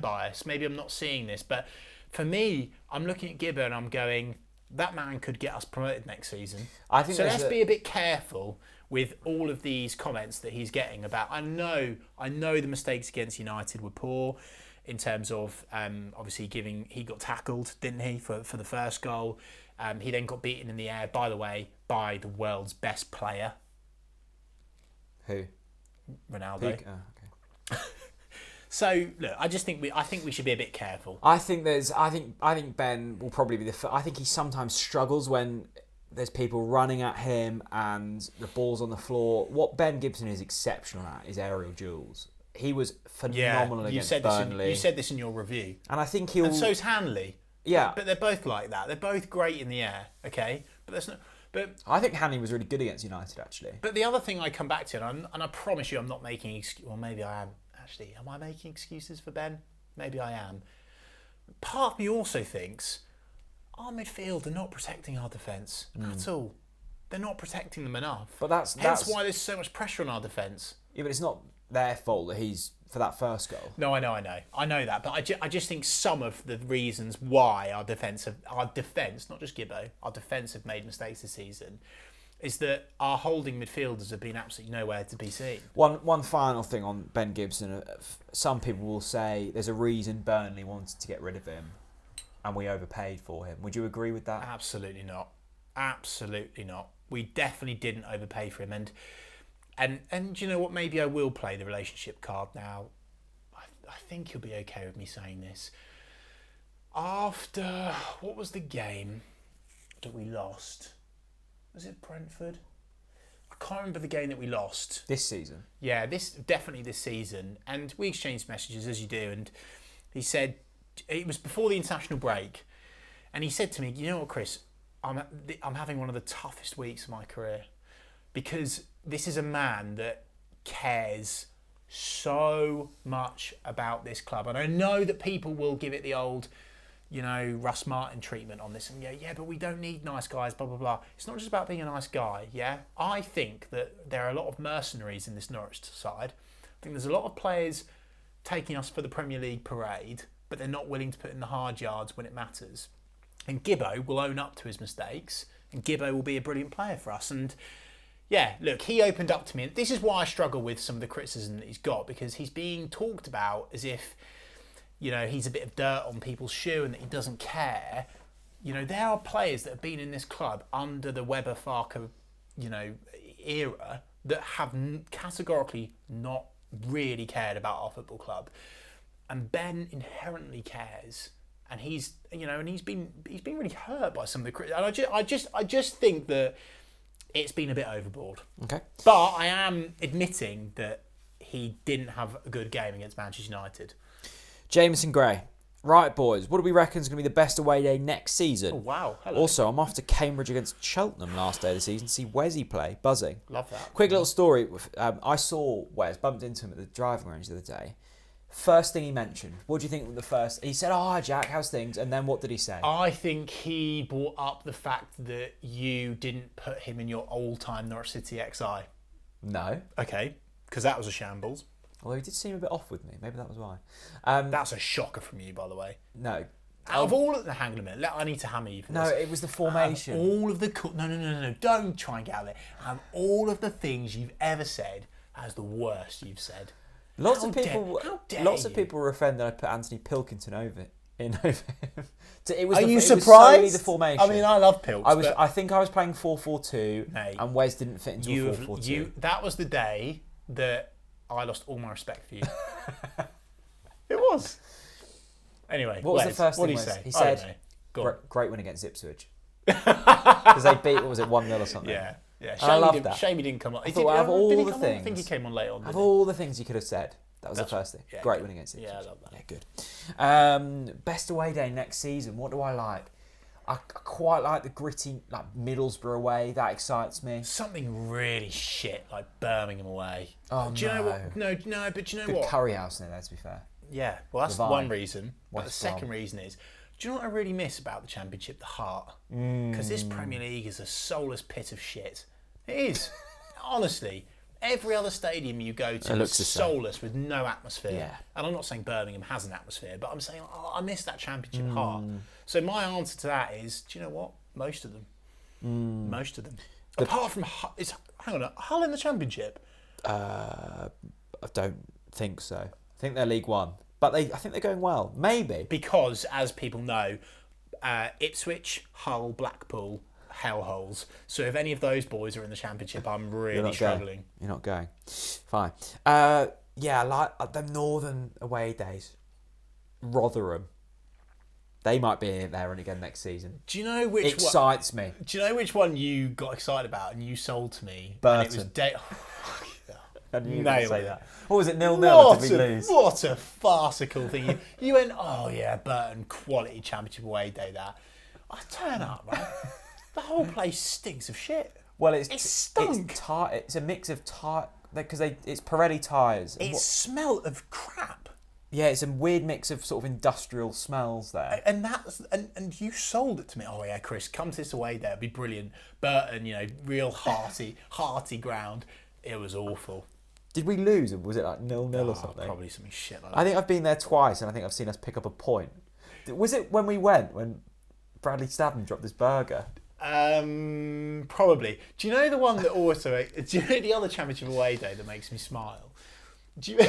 biased. Maybe I'm not seeing this, but for me, I'm looking at Gibbo and I'm going, that man could get us promoted next season. I think so. Let's be a bit careful with all of these comments that he's getting about. I know the mistakes against United were poor in terms of obviously he got tackled, didn't he, for the first goal. He then got beaten in the air, by the way, by the world's best player. Who? Ronaldo. Okay. So look, I think we should be a bit careful. I think Ben will probably be I think he sometimes struggles when there's people running at him and the ball's on the floor. What Ben Gibson is exceptional at is aerial duels. He was phenomenal against Burnley. You said this in your review. And I think And so's Hanley. Yeah. But they're both like that. They're both great in the air, okay? But there's no... But I think Hanley was really good against United, actually. But the other thing I come back to, and I promise you I'm not making excuses... Well, maybe I am, actually. Am I making excuses for Ben? Maybe I am. Part of me also thinks our midfield are not protecting our defence at all. They're not protecting them enough. But that's why there's so much pressure on our defence. Yeah, but it's not their fault that he's... for that first goal. No, I know that, but I just think some of the reasons why our defence, not just Gibbo, our defence have made mistakes this season, is that our holding midfielders have been absolutely nowhere to be seen. One final thing on Ben Gibson. Some people will say there's a reason Burnley wanted to get rid of him, and we overpaid for him. Would you agree with that? Absolutely not. Absolutely not. We definitely didn't overpay for him, and do you know what? Maybe I will play the relationship card now. I think you'll be okay with me saying this. After, what was the game that we lost? Was it Brentford? I can't remember the game that we lost. This season? Yeah, definitely this season. And we exchanged messages, as you do, and he said, it was before the international break, and he said to me, you know what, Chris, I'm having one of the toughest weeks of my career, because this is a man that cares so much about this club. And I know that people will give it the old, Russ Martin treatment on this and yeah, but we don't need nice guys, blah, blah, blah. It's not just about being a nice guy, yeah? I think that there are a lot of mercenaries in this Norwich side. I think there's a lot of players taking us for the Premier League parade, but they're not willing to put in the hard yards when it matters. And Gibbo will own up to his mistakes, and Gibbo will be a brilliant player for us. And yeah, look, he opened up to me. This is why I struggle with some of the criticism that he's got, because he's being talked about as if, he's a bit of dirt on people's shoe and that he doesn't care. There are players that have been in this club under the Webber Farker, era that have categorically not really cared about our football club. And Ben inherently cares. And he's been really hurt by some of the criticism. And I just think that it's been a bit overboard. Okay. But I am admitting that he didn't have a good game against Manchester United. Jameson Gray. Right, boys. What do we reckon is going to be the best away day next season? Oh, wow. Hello. Also, I'm off to Cambridge against Cheltenham last day of the season to see Wesley play. Buzzing. Love that. Quick little story. I saw Wes, bumped into him at the driving range the other day. First thing he mentioned, what do you think the first... He said, hi, Jack, how's things? And then what did he say? I think he brought up the fact that you didn't put him in your all-time Norwich City XI. No. Okay, because that was a shambles. Although he did seem a bit off with me. Maybe that was why. That's a shocker from you, by the way. No. Out of all of the... Hang on a minute. I need to hammer you for No, this. it was the formation. All of the... No. Don't try and get out of it. All of the things you've ever said as the worst you've said. Lots How of people were offended I put Anthony Pilkington over him. It was Are you it surprised? Was solely the formation. I mean, I love Pilks. I think I was playing 4-4-2, and Wes didn't fit into a 4-4-2. That was the day that I lost all my respect for you. It was. Anyway, what was the first what thing did he say? He said, great win against Ipswich. Because they beat, what was it, 1-0 or something? Yeah. I love that. Shame he didn't come on. I thought, out of all the things... I think he came on late on. Of all the things you could have said, that was the first thing. Yeah, great win against Ipswich. Yeah, I love that. Yeah, good. Best away day next season. What do I like? I quite like the gritty, like Middlesbrough away. That excites me. Something really shit like Birmingham away. Oh, do you know what? No, but do you know good what? Curry house in there, to be fair. Yeah, well, that's one reason. But the second Brom. reason is, do you know what I really miss about the Championship? The heart. Because this Premier League is a soulless pit of shit. It is. Honestly. Every other stadium you go to is soulless with no atmosphere. Yeah. And I'm not saying Birmingham has an atmosphere, but I'm saying, I miss that Championship heart. So my answer to that is, do you know what? Most of them. Most of them. Apart from, hang on, Hull in the Championship? I don't think so. I think they're League One. But I think they're going well. Maybe. Because, as people know, Ipswich, Hull, Blackpool, hellholes. So if any of those boys are in the Championship, I'm really struggling. You're not going. Fine. Yeah, I like the northern away days. Rotherham. They might be there again next season. Do you know which excites me? Do you know which one you got excited about and you sold to me? Burton. And it was I knew you were going to say that. What was it, 0-0 or did we lose? What a farcical thing. You went, oh yeah, Burton, quality Championship away day that. I turn up, right? The whole place stinks of shit. Well, it stunk. It's a mix of tire because it's Pirelli tyres. It smelled of crap. Yeah, it's a weird mix of sort of industrial smells there. And and you sold it to me. Oh yeah, Chris, come to this away there. It'd be brilliant. Burton, real hearty ground. It was awful. Did we lose? Or was it like 0-0 or something? Probably something shit like that. I think I've been there twice, and I think I've seen us pick up a point. Was it when we went when Bradley Staben dropped this burger? Probably. Do you know the one that also? Do you know the other Championship away day that makes me smile? Do you?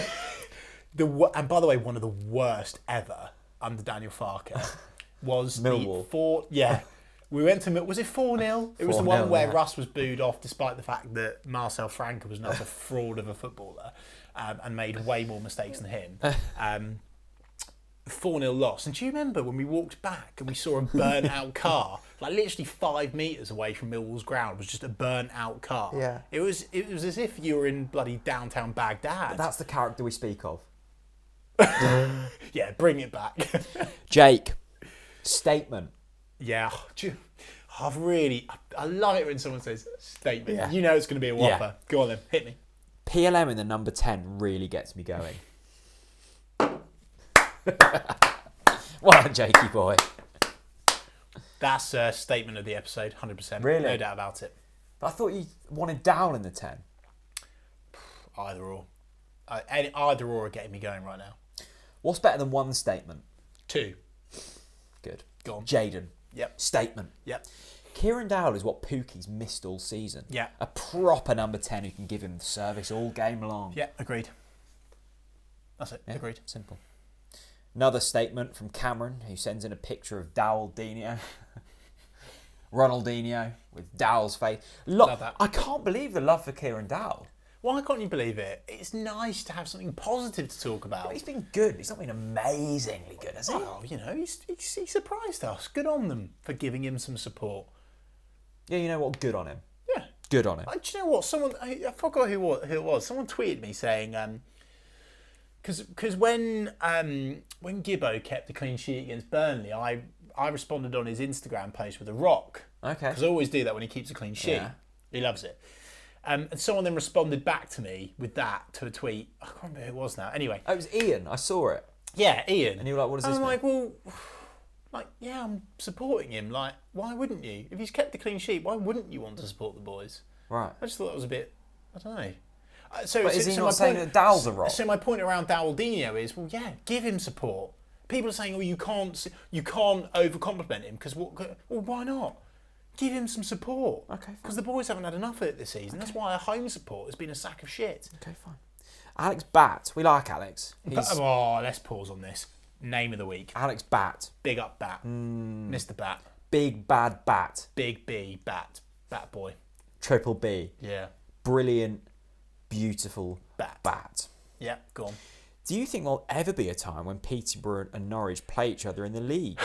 And by the way, one of the worst ever under Daniel Farker was Millwall. We went to... Was it 4-0? It was the 4-0, one where Russ was booed off despite the fact that Marcel Franke was not a fraud of a footballer and made way more mistakes than him. 4-0 loss. And do you remember when we walked back and we saw a burnt out car? Like literally 5 metres away from Millwall's ground was just a burnt out car. Yeah. It was as if you were in bloody downtown Baghdad. But that's the character we speak of. Yeah, bring it back. Jake, statement. Yeah, I love it when someone says statement. Yeah. You know it's going to be a whopper. Yeah. Go on then, hit me. PLM in the number 10 really gets me going. Well, Jakey boy. That's a statement of the episode, 100%. Really? No doubt about it. But I thought you wanted Dowell in the 10. Either or. Either or are getting me going right now. What's better than one statement? 2. Good. Go on. Jaden. Yep. Statement. Yep. Kieran Dowell is what Puki's missed all season. Yeah. A proper number 10 who can give him service all game long. Yeah, agreed. That's it. Yeah, agreed. Simple. Another statement from Cameron, who sends in a picture of Dowell-Dino. Ronaldinho with Dowell's face. Love that. I can't believe the love for Kieran Dowell. Why can't you believe it? It's nice to have something positive to talk about. But he's been good. He's not been amazingly good, has he? Oh, he surprised us. Good on them for giving him some support. Yeah, you know what? Good on him. Yeah. Good on him. Do you know what? I forgot who it was. Someone tweeted me saying, Because when Gibbo kept the clean sheet against Burnley, I responded on his Instagram post with a rock. Okay. Because I always do that when he keeps a clean sheet. Yeah. He loves it. And someone then responded back to me with that to a tweet. I can't remember who it was now. Anyway. Oh, it was Ian. I saw it. Yeah, Ian. And you were like, what does this mean? I'm like, well, yeah, I'm supporting him. Like, why wouldn't you? If he's kept the clean sheet, why wouldn't you want to support the boys? Right. I just thought that was a bit, I don't know. But is he not saying that Dowell's a rock? So my point around Dowaldinho is, well, yeah, give him support. People are saying, oh, you can't overcompliment him because what? Well, why not? Give him some support. Okay. Because the boys haven't had enough of it this season. That's why our home support has been a sack of shit. Okay, fine. Alex Batt. We like Alex. Let's pause on this. Name of the week. Alex Batt. Big up Bat. Mr. Bat. Big bad bat. Big B Bat. Bat boy. Triple B. Yeah. Brilliant, beautiful bat. Yeah, go on. Do you think there'll ever be a time when Peterborough and Norwich play each other in the league?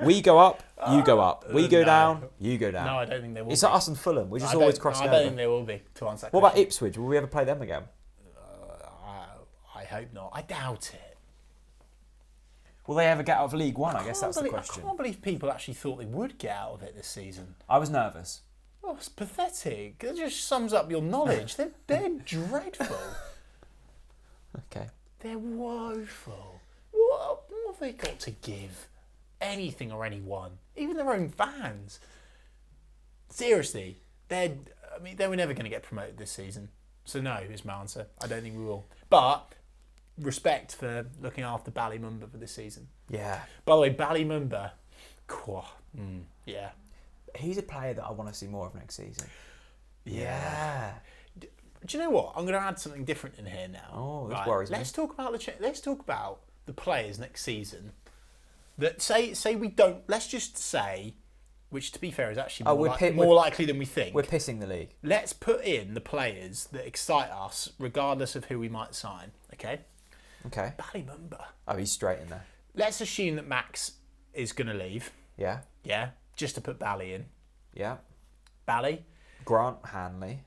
We go up, you go up. We go down, you go down. No, I don't think there will It's be. like us and Fulham. We're just always crossing over. I don't think there will be, to answer that What about question. Ipswich? Will we ever play them again? I hope not. I doubt it. Will they ever get out of League One? I guess that's the question. I can't believe people actually thought they would get out of it this season. I was nervous. Oh, it's pathetic. It just sums up your knowledge. They're dreadful. Okay. They're woeful. What have they got to give anything or anyone? Even their own fans. Seriously, they were never going to get promoted this season. So no, is my answer. I don't think we will. But respect for looking after Ballymumba for this season. Yeah. By the way, Ballymumba, yeah. He's a player that I want to see more of next season. Yeah. Do you know what? I'm going to add something different in here now. Oh, this worries me. Let's talk about the players next season. That say we don't. Let's just say, which to be fair is actually more likely than we think. We're pissing the league. Let's put in the players that excite us, regardless of who we might sign. Okay. Okay. Ballymumba. Oh, he's straight in there. Let's assume that Max is going to leave. Yeah. Yeah. Just to put Bally in. Yeah. Bally. Grant Hanley.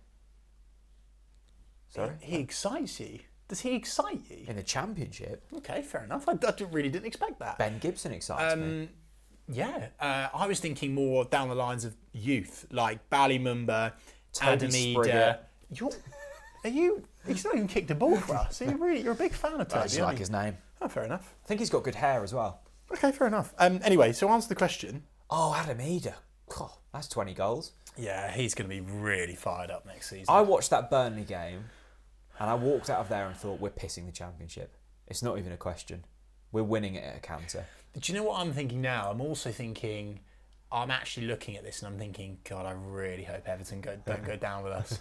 Sorry? He excites you. Does he excite you? In the Championship. Okay, fair enough. I really didn't expect that. Ben Gibson excites me. Yeah. I was thinking more down the lines of youth, like Ballymumba, Toby Adamida. He's not even kicked a ball for us. You're a big fan of Toby. I just like his name. Oh, fair enough. I think he's got good hair as well. Okay, fair enough. Anyway, so answer the question. Oh, Adamida. Oh, that's 20 goals. Yeah, he's going to be really fired up next season. I watched that Burnley game and I walked out of there and thought, we're pissing the Championship. It's not even a question. We're winning it at a canter. Do you know what I'm thinking now? I'm also thinking, I'm actually looking at this and I'm thinking, God, I really hope Everton don't go down with us.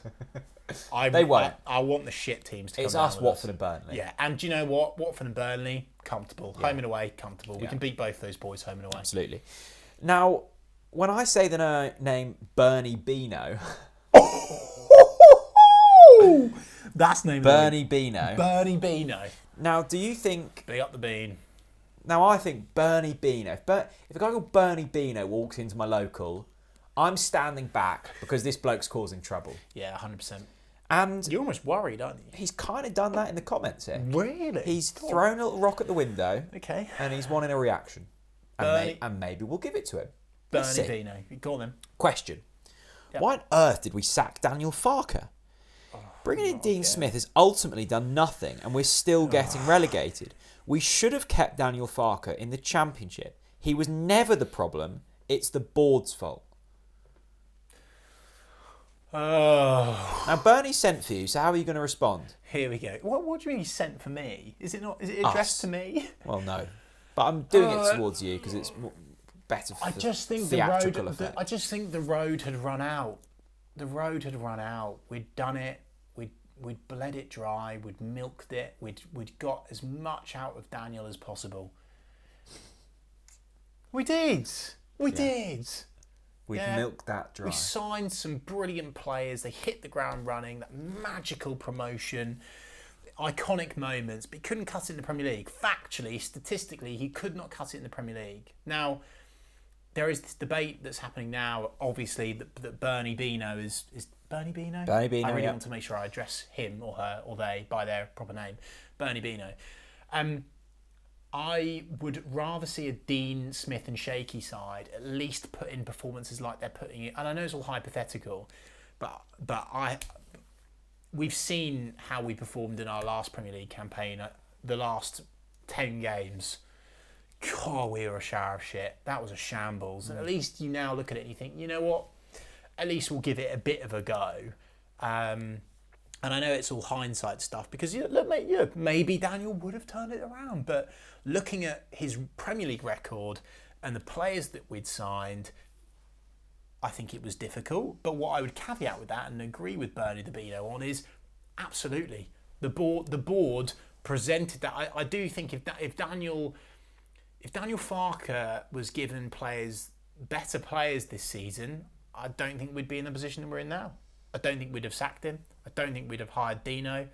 They won't. I want the shit teams to come It's down us, with Watford and Burnley. Yeah, and do you know what? Watford and Burnley, comfortable. Yeah. Home and away, comfortable. We Yeah. can beat both those boys home and away. Absolutely. Now, when I say the name Bernie Bino... That's name Bernie Bino. Bernie Bino. Now, do you think... Big up the bean. Now, I think Bernie Bino... If a guy called Bernie Bino walks into my local, I'm standing back because this bloke's causing trouble. Yeah, 100%. And You're almost worried, aren't you? he's kind of done that in the comments here. Really? He's thrown a little rock at the window Okay. and he's wanting a reaction. And maybe we'll give it to him. Let's Bernie see. Bino. Go on then. Question. Yep. Why on earth did we sack Daniel Farker? Bringing in Dean Smith has ultimately done nothing and we're still getting relegated. We should have kept Daniel Farker in the Championship. He was never the problem. It's the board's fault. Oh. Now, Bernie sent for you, so how are you going to respond? Here we go. What do you mean he sent for me? Is it addressed to me? Well, no. But I'm doing it towards you because it's better for I just think theatrical effect. I just think the road had run out. The road had run out. We'd done it. We'd bled it dry. We'd milked it. We'd got as much out of Daniel as possible. We did. We did. We'd milked that dry. We signed some brilliant players. They hit the ground running. That magical promotion. Iconic moments. But he couldn't cut it in the Premier League. Factually, statistically, he could not cut it in the Premier League. Now, there is this debate that's happening now, obviously, that Bernie Bino is Bernie Bino? Bernie Bino, I really want to make sure I address him or her or they by their proper name. Bernie Bino. I would rather see a Dean Smith and shaky side at least put in performances like they're putting it. And I know it's all hypothetical, but we've seen how we performed in our last Premier League campaign. The last 10 games, God, we were a shower of shit. That was a shambles. And at least you now look at it and you think, you know what? At least we'll give it a bit of a go. And I know it's all hindsight stuff because look, mate, maybe Daniel would have turned it around. But looking at his Premier League record and the players that we'd signed, I think it was difficult. But what I would caveat with that and agree with Bernie Bino on is absolutely the board presented that. I do think if Daniel Farke was given better players this season, I don't think we'd be in the position that we're in now. I don't think we'd have sacked him. I don't think we'd have hired Dino.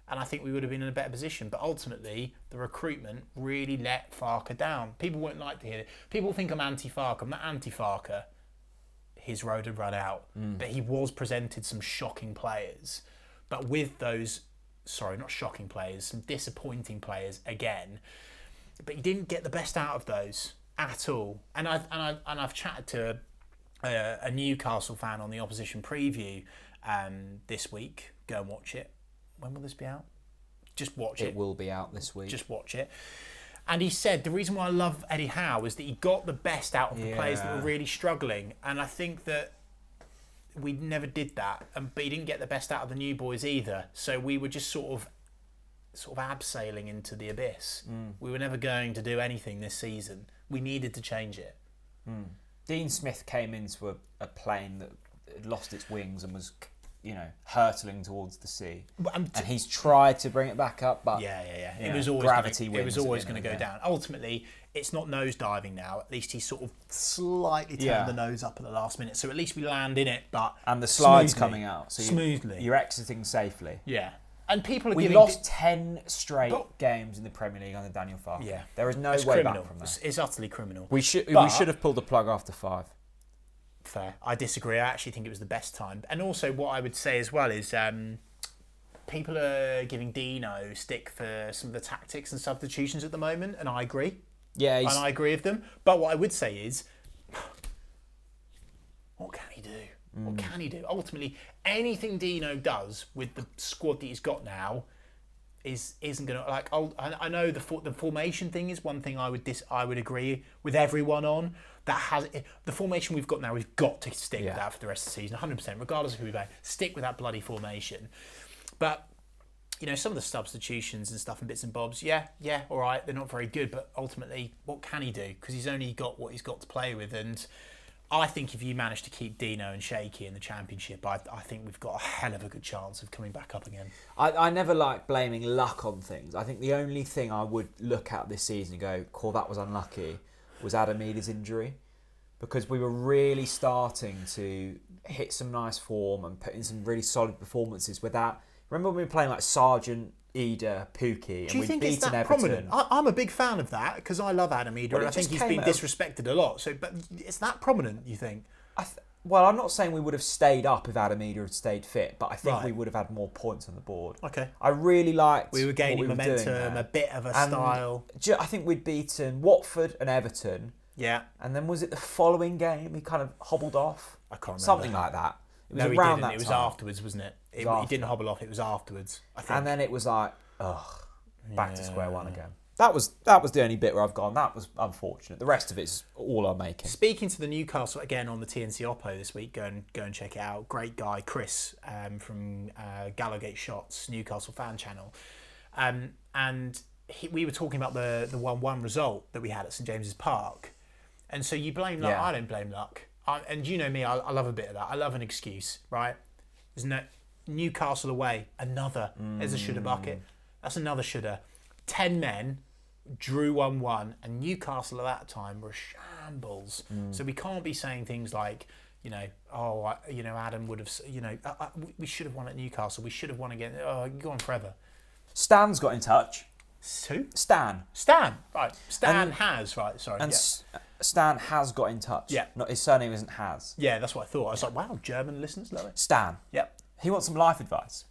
And I think we would have been in a better position. But ultimately, the recruitment really let Farke down. People won't like to hear it. People think I'm anti-Farke. I'm not anti-Farke. His road had run out. But he was presented some shocking players. But with those, not shocking players, some disappointing players again. But he didn't get the best out of those at all. And I've chatted to a Newcastle fan on the opposition preview this week. Go and watch it. When will this be out? Just watch it. It will be out this week. Just watch it. And he said the reason why I love Eddie Howe is that he got the best out of the players that were really struggling. And I think that we never did that. But he didn't get the best out of the new boys either. So we were just sort of abseiling into the abyss. We were never going to do anything this season. We needed to change it. Dean Smith came into a plane that had lost its wings and was, hurtling towards the sea. And he's tried to bring it back up, but it was always going to go down. Ultimately, it's not nosediving now. At least he's sort of slightly turned the nose up at the last minute. So at least we land in it, and the slide's coming out, so smoothly. You're exiting safely. Yeah. And people are We lost 10 straight games in the Premier League under Daniel Farke. Yeah. There is no way back from that. It's utterly criminal. We should have pulled the plug after 5. Fair. I disagree. I actually think it was the best time. And also what I would say as well is people are giving Dino stick for some of the tactics and substitutions at the moment, and I agree. Yeah. And I agree with them. But what I would say is, what can he do? What can he do? Ultimately, anything Dino does with the squad that he's got now isn't going to I know the formation thing is one thing I would agree with everyone on. The formation we've got now, we've got to stick with that for the rest of the season, 100%, regardless of who we play. Stick with that bloody formation. But some of the substitutions and stuff and bits and bobs, all right, they're not very good. But ultimately, what can he do? Because he's only got what he's got to play with, and I think if you manage to keep Dino and Shaky in the Championship, I think we've got a hell of a good chance of coming back up again. I never like blaming luck on things. I think the only thing I would look at this season and go, cool, that was unlucky, was Adam Ida's injury. Because we were really starting to hit some nice form and put in some really solid performances without... Remember when we were playing like Sargent, Ida, Pukki, and we'd beaten Everton? Prominent? I'm a big fan of that because I love Adam Ida and I think he's been disrespected a lot. So, but it's that prominent, you think? Well, I'm not saying we would have stayed up if Adam Ida had stayed fit, but I think we would have had more points on the board. Okay. I really liked we were gaining momentum, a bit of a style. I think we'd beaten Watford and Everton. Yeah. And then was it the following game he kind of hobbled off? I can't remember. Something like that. It was around that time. It was afterwards, wasn't it? He didn't hobble off, it was afterwards, I think. And then it was like, back to square one again. That was the only bit where I've gone, that was unfortunate. The rest of it's all I'm making. Speaking to the Newcastle, again, on the TNC Oppo this week, go and check it out. Great guy, Chris, from Gallowgate Shots, Newcastle fan channel. And we were talking about the 1-1 result that we had at St James's Park. And so you blame luck. I don't blame luck. And you know me, I love a bit of that. I love an excuse, right? There's no Newcastle away, there's a shoulda bucket. That's another shoulda. 10 men drew 1-1, and Newcastle at that time were shambles. So we can't be saying things like, Adam would have, we should have won at Newcastle. We should have won again. Oh, go on forever. Stan's got in touch. Who? Stan. Stan. Right. Stan has. Right. Sorry. And yeah. Stan has got in touch. Yeah. Not, his surname isn't Has. Yeah, that's what I thought. I was like, wow, German listeners love it. Stan. Yep. He wants some life advice.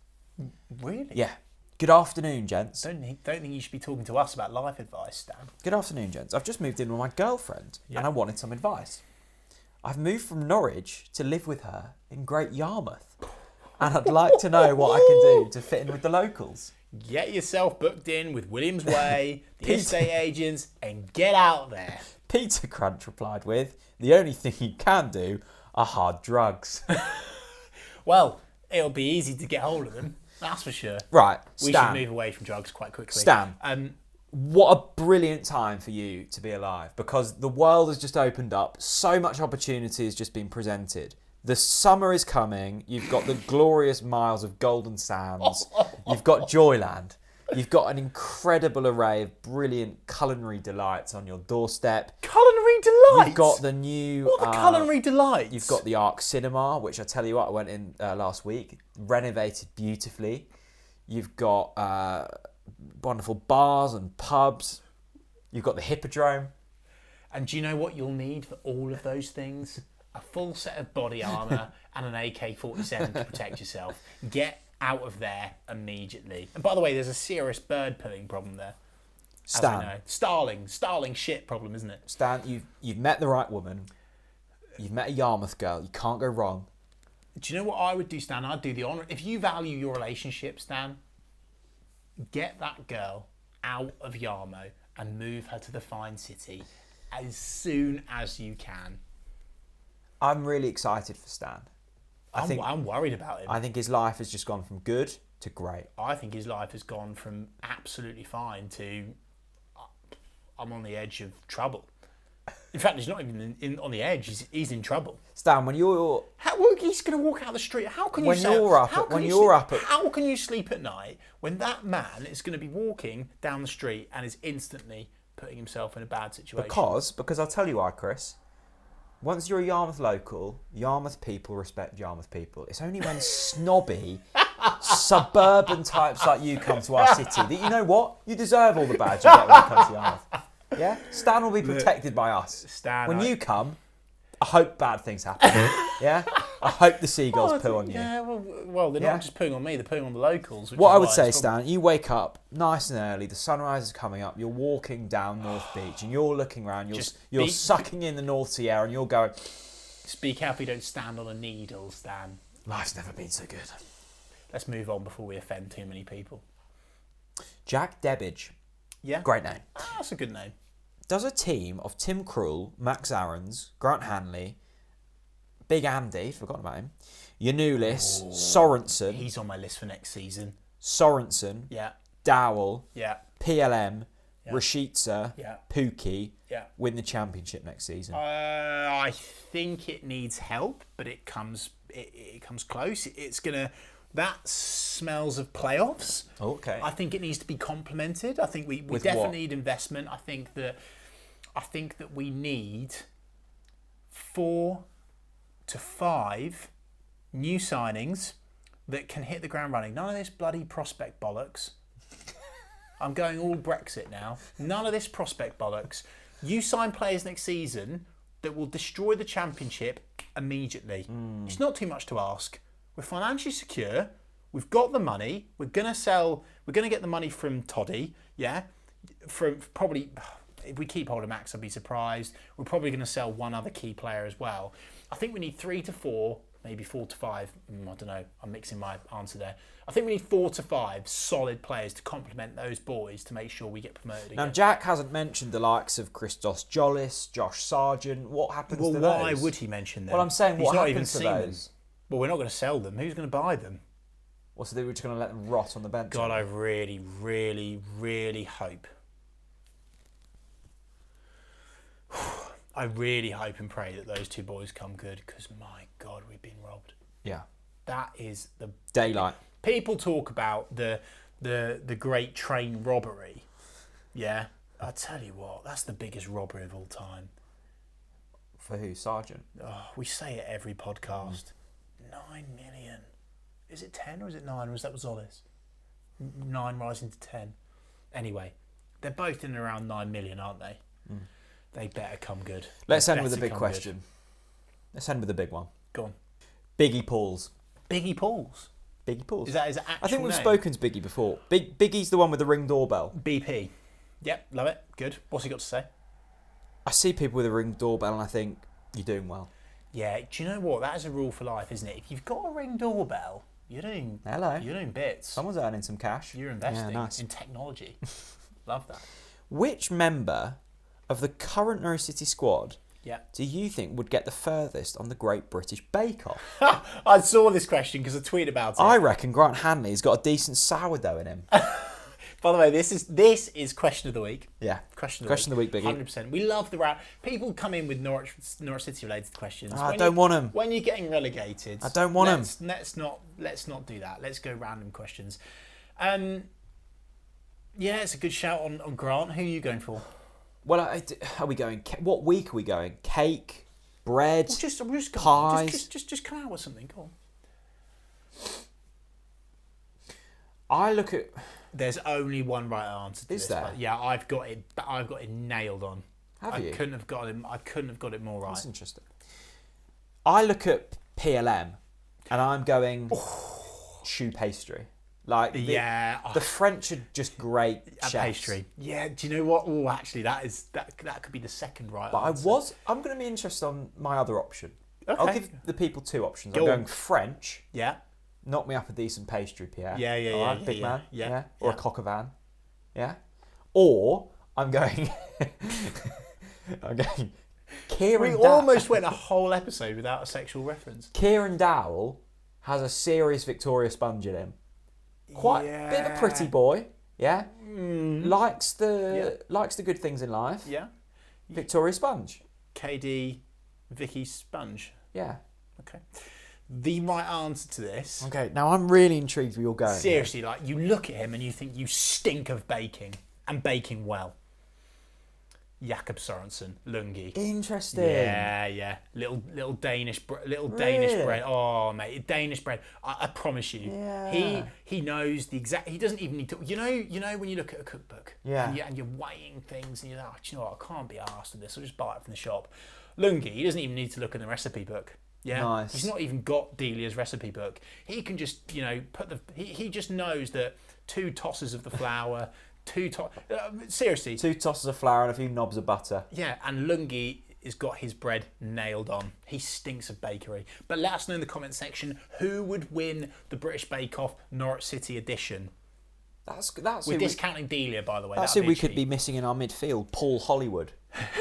Really? Yeah. Good afternoon, gents. Don't think you should be talking to us about life advice, Stan. Good afternoon, gents. I've just moved in with my girlfriend Yeah. and I wanted some advice. I've moved from Norwich to live with her in Great Yarmouth. And I'd like to know what I can do to fit in with the locals. Get yourself booked in with Williams Way, the estate agents, and get out there. Peter Crunch replied with, the only thing you can do are hard drugs. Well, it'll be easy to get hold of them, that's for sure. Right, We Stan. should move away from drugs quite quickly. Stan, what a brilliant time for you to be alive, because the world has just opened up. So much opportunity has just been presented. The summer is coming. You've got the glorious miles of Golden Sands. You've got Joyland. You've got an incredible array of brilliant culinary delights on your doorstep. Culinary delights? You've got the new... What are the culinary delights? You've got the Arc Cinema, which I tell you what, I went in last week. Renovated beautifully. You've got wonderful bars and pubs. You've got the Hippodrome. And do you know what you'll need for all of those things? A full set of body armour and an AK-47 to protect yourself. Get out of there immediately. And by the way, there's a serious bird pooing problem there. Stan. As we know. Starling shit problem, isn't it? Stan, you've met the right woman. You've met a Yarmouth girl. You can't go wrong. Do you know what I would do, Stan? I'd do the honour. If you value your relationship, Stan, get that girl out of Yarmo and move her to the fine city as soon as you can. I'm really excited for Stan. I'm worried about him. I think his life has just gone from good to great. I think his life has gone from absolutely fine to I'm on the edge of trouble. In fact, he's not even on the edge. He's in trouble. Stan, when you're... He's going to walk out the street. How can you When How can you sleep at night when that man is going to be walking down the street and is instantly putting himself in a bad situation? Because I'll tell you why, Chris. Once you're a Yarmouth local, Yarmouth people respect Yarmouth people. It's only when snobby, suburban types like you come to our city that you know what? You deserve all the badge you get when you come to Yarmouth. Yeah? Stan will be protected by us. Stan, when you come, I hope bad things happen. Yeah? I hope the seagulls poo on you. Yeah, well, they're not just pooing on me, they're pooing on the locals. What I would say, Stan, you wake up nice and early, the sunrise is coming up, you're walking down North Beach and you're looking around, you're sucking in the North Sea air and you're going... Speak out if you don't stand on a needle, Stan. Life's never been so good. Let's move on before we offend too many people. Jack Debbage. Yeah? Great name. That's a good name. Does a team of Tim Krul, Max Aarons, Grant Hanley, Big Andy, forgotten about him, Janulis, Sorensen. He's on my list for next season. Sorensen, Yeah. Dowell, Yeah. PLM, Yeah. Rashica, Yeah. Pukki Yeah. win the championship next season. I think it needs help, but it comes close. It's gonna. That smells of playoffs. Okay. I think it needs to be complemented. I think we definitely need investment. I think that we need 4 to 5 new signings that can hit the ground running. None of this bloody prospect bollocks. I'm going all Brexit now. None of this prospect bollocks. You sign players next season that will destroy the championship immediately. It's not too much to ask. We're financially secure. We've got the money. We're going to get the money from Toddy. Yeah. From probably, if we keep hold of Max, I'd be surprised. We're probably going to sell one other key player as well. I think we need 3 to 4, maybe 4 to 5. I don't know. I'm mixing my answer there. I think we need 4 to 5 solid players to complement those boys to make sure we get promoted again. Now, Jack hasn't mentioned the likes of Christos Jollis, Josh Sargent. What happens to those? Well, why would he mention them? Well, I'm saying, what He's happens to those? Well, we're not going to sell them. Who's going to buy them? Well, so they were just going to let them rot on the bench? God, I really, really, really hope. I really hope and pray that those two boys come good, because my God, we've been robbed. Yeah. That is the Daylight. People talk about the great train robbery. Yeah, I tell you what, that's the biggest robbery of all time. For who? Sargent? Oh, we say it every podcast. 9 million. Is it 10 or is it 9? Or is that Zollis? 9 rising to 10. Anyway, They're both in around 9 million, aren't they? They better come good. Let's end with a big question. Let's end with a big one. Go on. Biggie Pauls. Biggie Pauls. Biggie Pauls. Is that his actual I think we've name? spoken to Biggie before. Biggie's the one with the Ring doorbell. BP. Yep, love it. Good. What's he got to say? I see people with a Ring doorbell and I think, you're doing well. Yeah, do you know what? That is a rule for life, isn't it? If you've got a Ring doorbell, you're doing bits. Someone's earning some cash. You're investing nice. in technology. Love that. Which member of the current Norwich City squad Yeah. do you think would get the furthest on the Great British Bake Off? I saw this question because I tweeted about it. I reckon Grant Hanley's got a decent sourdough in him. By the way, this is question of the week. Yeah. Question of the week, Biggie. 100%. We love the round. People come in with Norwich City related questions. I don't want them. When you're getting relegated, I don't want them. Let's not do that. Let's go random questions. Yeah, it's a good shout on Grant. Who are you going for? Well, are we going? What week are we going? Cake, bread, Well, pies. Just come out with something. Go on. I look at. There's only one right answer to Is this. there? But yeah, I've got it nailed on. Have you? I couldn't have got it more right. That's interesting. I look at PLM, and I'm going choux pastry. Like the French are just great chefs. Pastry. Yeah. Do you know what? Oh, actually, that could be the second right answer. I'm going to be interested on my other option. Okay. I'll give the people two options. Go I'm on. going French. Yeah. Knock me up a decent pastry, Pierre. Yeah. All right, big yeah, man. Yeah. Or a coq au vin. Yeah. Or I'm going. I'm going. We almost went a whole episode without a sexual reference. Kieran Dowell has a serious Victoria Sponge in him. Quite a bit of a pretty boy. Yeah. Likes the good things in life. Yeah. Victoria Sponge. KD, Vicky Sponge. Yeah. Okay. The right answer to this. Okay. Now I'm really intrigued where you're going. Seriously, like you look at him and you think you stink of baking and baking well. Jakob Sorensen, Lungi. Interesting. Yeah. Little Danish bread. Oh mate, Danish bread. I promise you. Yeah. He knows the exact. He doesn't even need to. You know when you look at a cookbook. Yeah. And you're weighing things and you're like, do you know what? I can't be arsed with this. I'll just buy it from the shop. Lungi, he doesn't even need to look in the recipe book. Yeah. Nice. He's not even got Delia's recipe book. He can just put the. He just knows that 2 tosses of the flour. Seriously. 2 tosses of flour and a few knobs of butter. Yeah, and Lungi has got his bread nailed on. He stinks of bakery. But let us know in the comment section who would win the British Bake Off Norwich City edition. That's We're discounting Delia, by the way. That's who we could be missing in our midfield. Paul Hollywood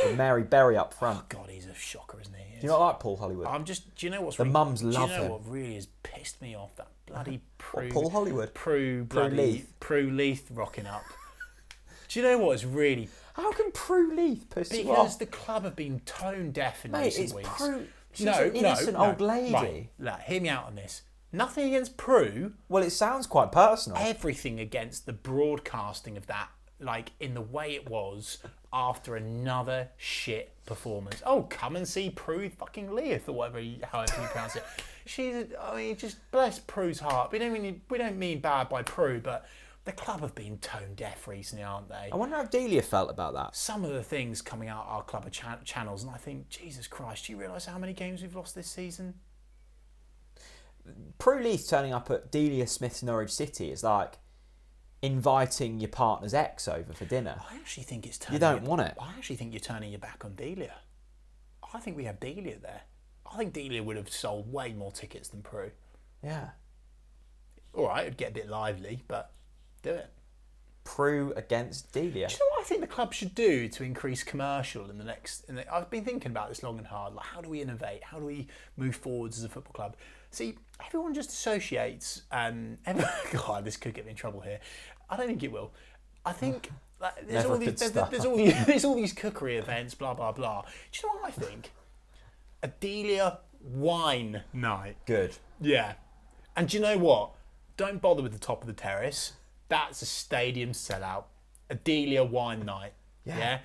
with Mary Berry up front. Oh God, he's a shocker, isn't he? Do you not like Paul Hollywood? Do you know what's the mums love him. Do you know what really has pissed me off? That bloody Paul Hollywood. Prue Leith rocking up. Do you know what is really... How can Prue Leith piss you off? Because the club have been tone deaf in recent weeks. Prue. She's an innocent old lady. Right. Look, hear me out on this. Nothing against Prue. Well, it sounds quite personal. Everything against the broadcasting of that, like in the way it was after another shit performance. Oh, come and see Prue fucking Leith or however you pronounce it. Just bless Prue's heart. We don't mean bad by Prue, but... The club have been tone deaf recently, aren't they? I wonder how Delia felt about that. Some of the things coming out our club channels, and I think, Jesus Christ, do you realise how many games we've lost this season? Prue Leith turning up at Delia Smith's Norwich City is like inviting your partner's ex over for dinner. I actually think it's turning... You don't want it. I actually think you're turning your back on Delia. I think we have Delia there. I think Delia would have sold way more tickets than Prue. Yeah. All right, it'd get a bit lively, but... Do it. Prue against Delia. Do you know what I think the club should do to increase commercial in the next... I've been thinking about this long and hard. Like, how do we innovate? How do we move forwards as a football club? See, everyone just associates... God, this could get me in trouble here. I don't think it will. I think... There's all these cookery events, blah, blah, blah. Do you know what I think? A Delia wine night. Good. Yeah. And do you know what? Don't bother with the top of the terrace. That's a stadium sellout. A Delia wine night. Yeah.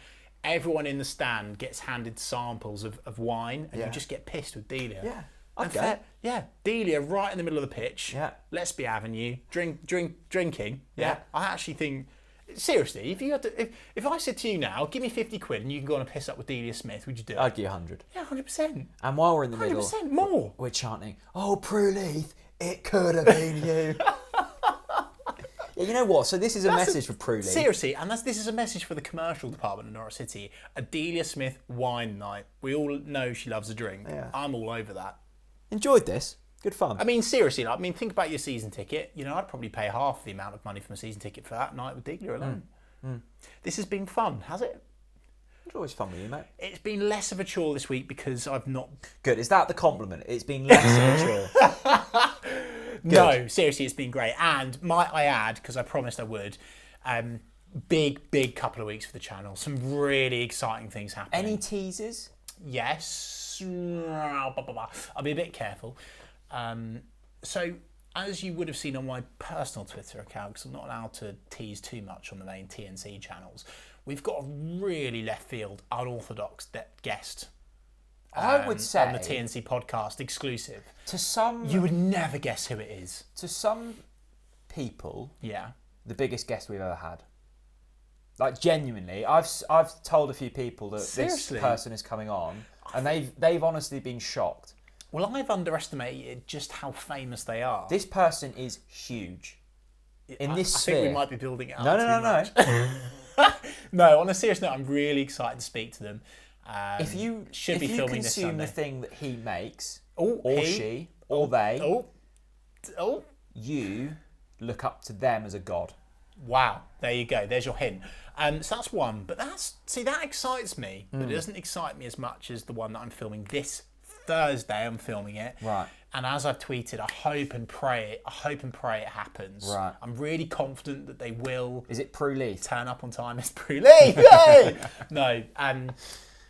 Everyone in the stand gets handed samples of wine and you just get pissed with Delia. Yeah. Okay. Yeah. Delia right in the middle of the pitch. Yeah. Let's be having you. Drinking. Yeah. I actually think seriously, if you had to, if I said to you now, give me 50 quid and you can go on a piss up with Delia Smith, would you do it? I'd give you 100. Yeah, 100%. And while we're in the middle, 100% more. we're chanting, "Oh, Prue Leith, it could have been you." Yeah, you know what? So this is a message for Prue Leith. Seriously, and this is a message for the commercial department of Norwich City. A Delia Smith wine night. We all know she loves a drink. Yeah. I'm all over that. Enjoyed this. Good fun. I mean, seriously, think about your season ticket. I'd probably pay half the amount of money from a season ticket for that night with Delia alone. This has been fun, has it? It's always fun with you, mate. It's been less of a chore this week because I've not... Good. Is that the compliment? It's been less of a chore. No, seriously, it's been great. And might I add, because I promised I would, big couple of weeks for the channel. Some really exciting things happening. Any teasers? Yes. I'll be a bit careful. So, as you would have seen on my personal Twitter account, because I'm not allowed to tease too much on the main TNC channels, we've got a really left field, unorthodox guest. I would say on the TNC podcast exclusive. To some, you would never guess who it is. To some people, yeah, the biggest guest we've ever had. Like genuinely, I've told a few people that Seriously? This person is coming on, and they've honestly been shocked. Well, I've underestimated just how famous they are. This person is huge. In this sphere. I think we might be building it up. No. No, on a serious note, I'm really excited to speak to them. If you should be filming this consume Sunday. the thing that he makes, or she, or they, oh, you look up to them as a god. Wow, there you go. There's your hint. So that's one, but that excites me, but it doesn't excite me as much as the one that I'm filming this Thursday. I'm filming it, right? And as I've tweeted, I hope and pray it happens. Right. I'm really confident that they will. Is it Prue Leith? Turn up on time. It's Prue Leith. Yay! No,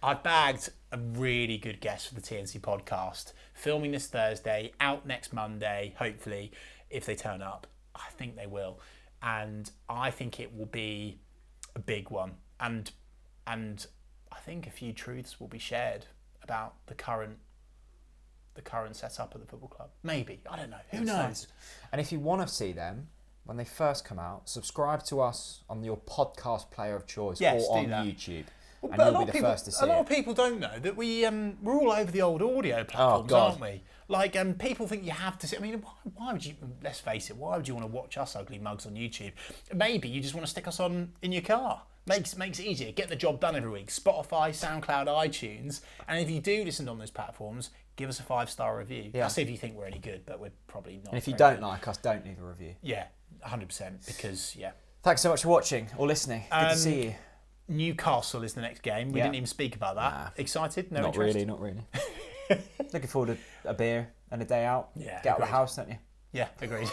I bagged a really good guest for the TNC podcast. Filming this Thursday, out next Monday, hopefully, if they turn up. I think they will. And I think it will be a big one. And I think a few truths will be shared about the current setup at the football club. Maybe. I don't know. Who knows? And if you want to see them, when they first come out, subscribe to us on your podcast player of choice or on YouTube. Well, and you'll be the first to see it. A lot of people don't know that we're all over the old audio platforms, aren't we? Like, people think you have to see... I mean, why would you... Let's face it, why would you want to watch us ugly mugs on YouTube? Maybe you just want to stick us on in your car. Makes it easier. Get the job done every week. Spotify, SoundCloud, iTunes. And if you do listen on those platforms, give us a 5-star review. Yeah. I'll see if you think we're any good, but we're probably not. And if you don't like us, don't leave a review. Yeah, 100%, because, yeah. Thanks so much for watching or listening. Good to see you. Newcastle is the next game. We didn't even speak about that. Nah. Excited? No interest? Not really. Looking forward to a beer and a day out. Yeah, Get out of the house, don't you? Yeah, agreed.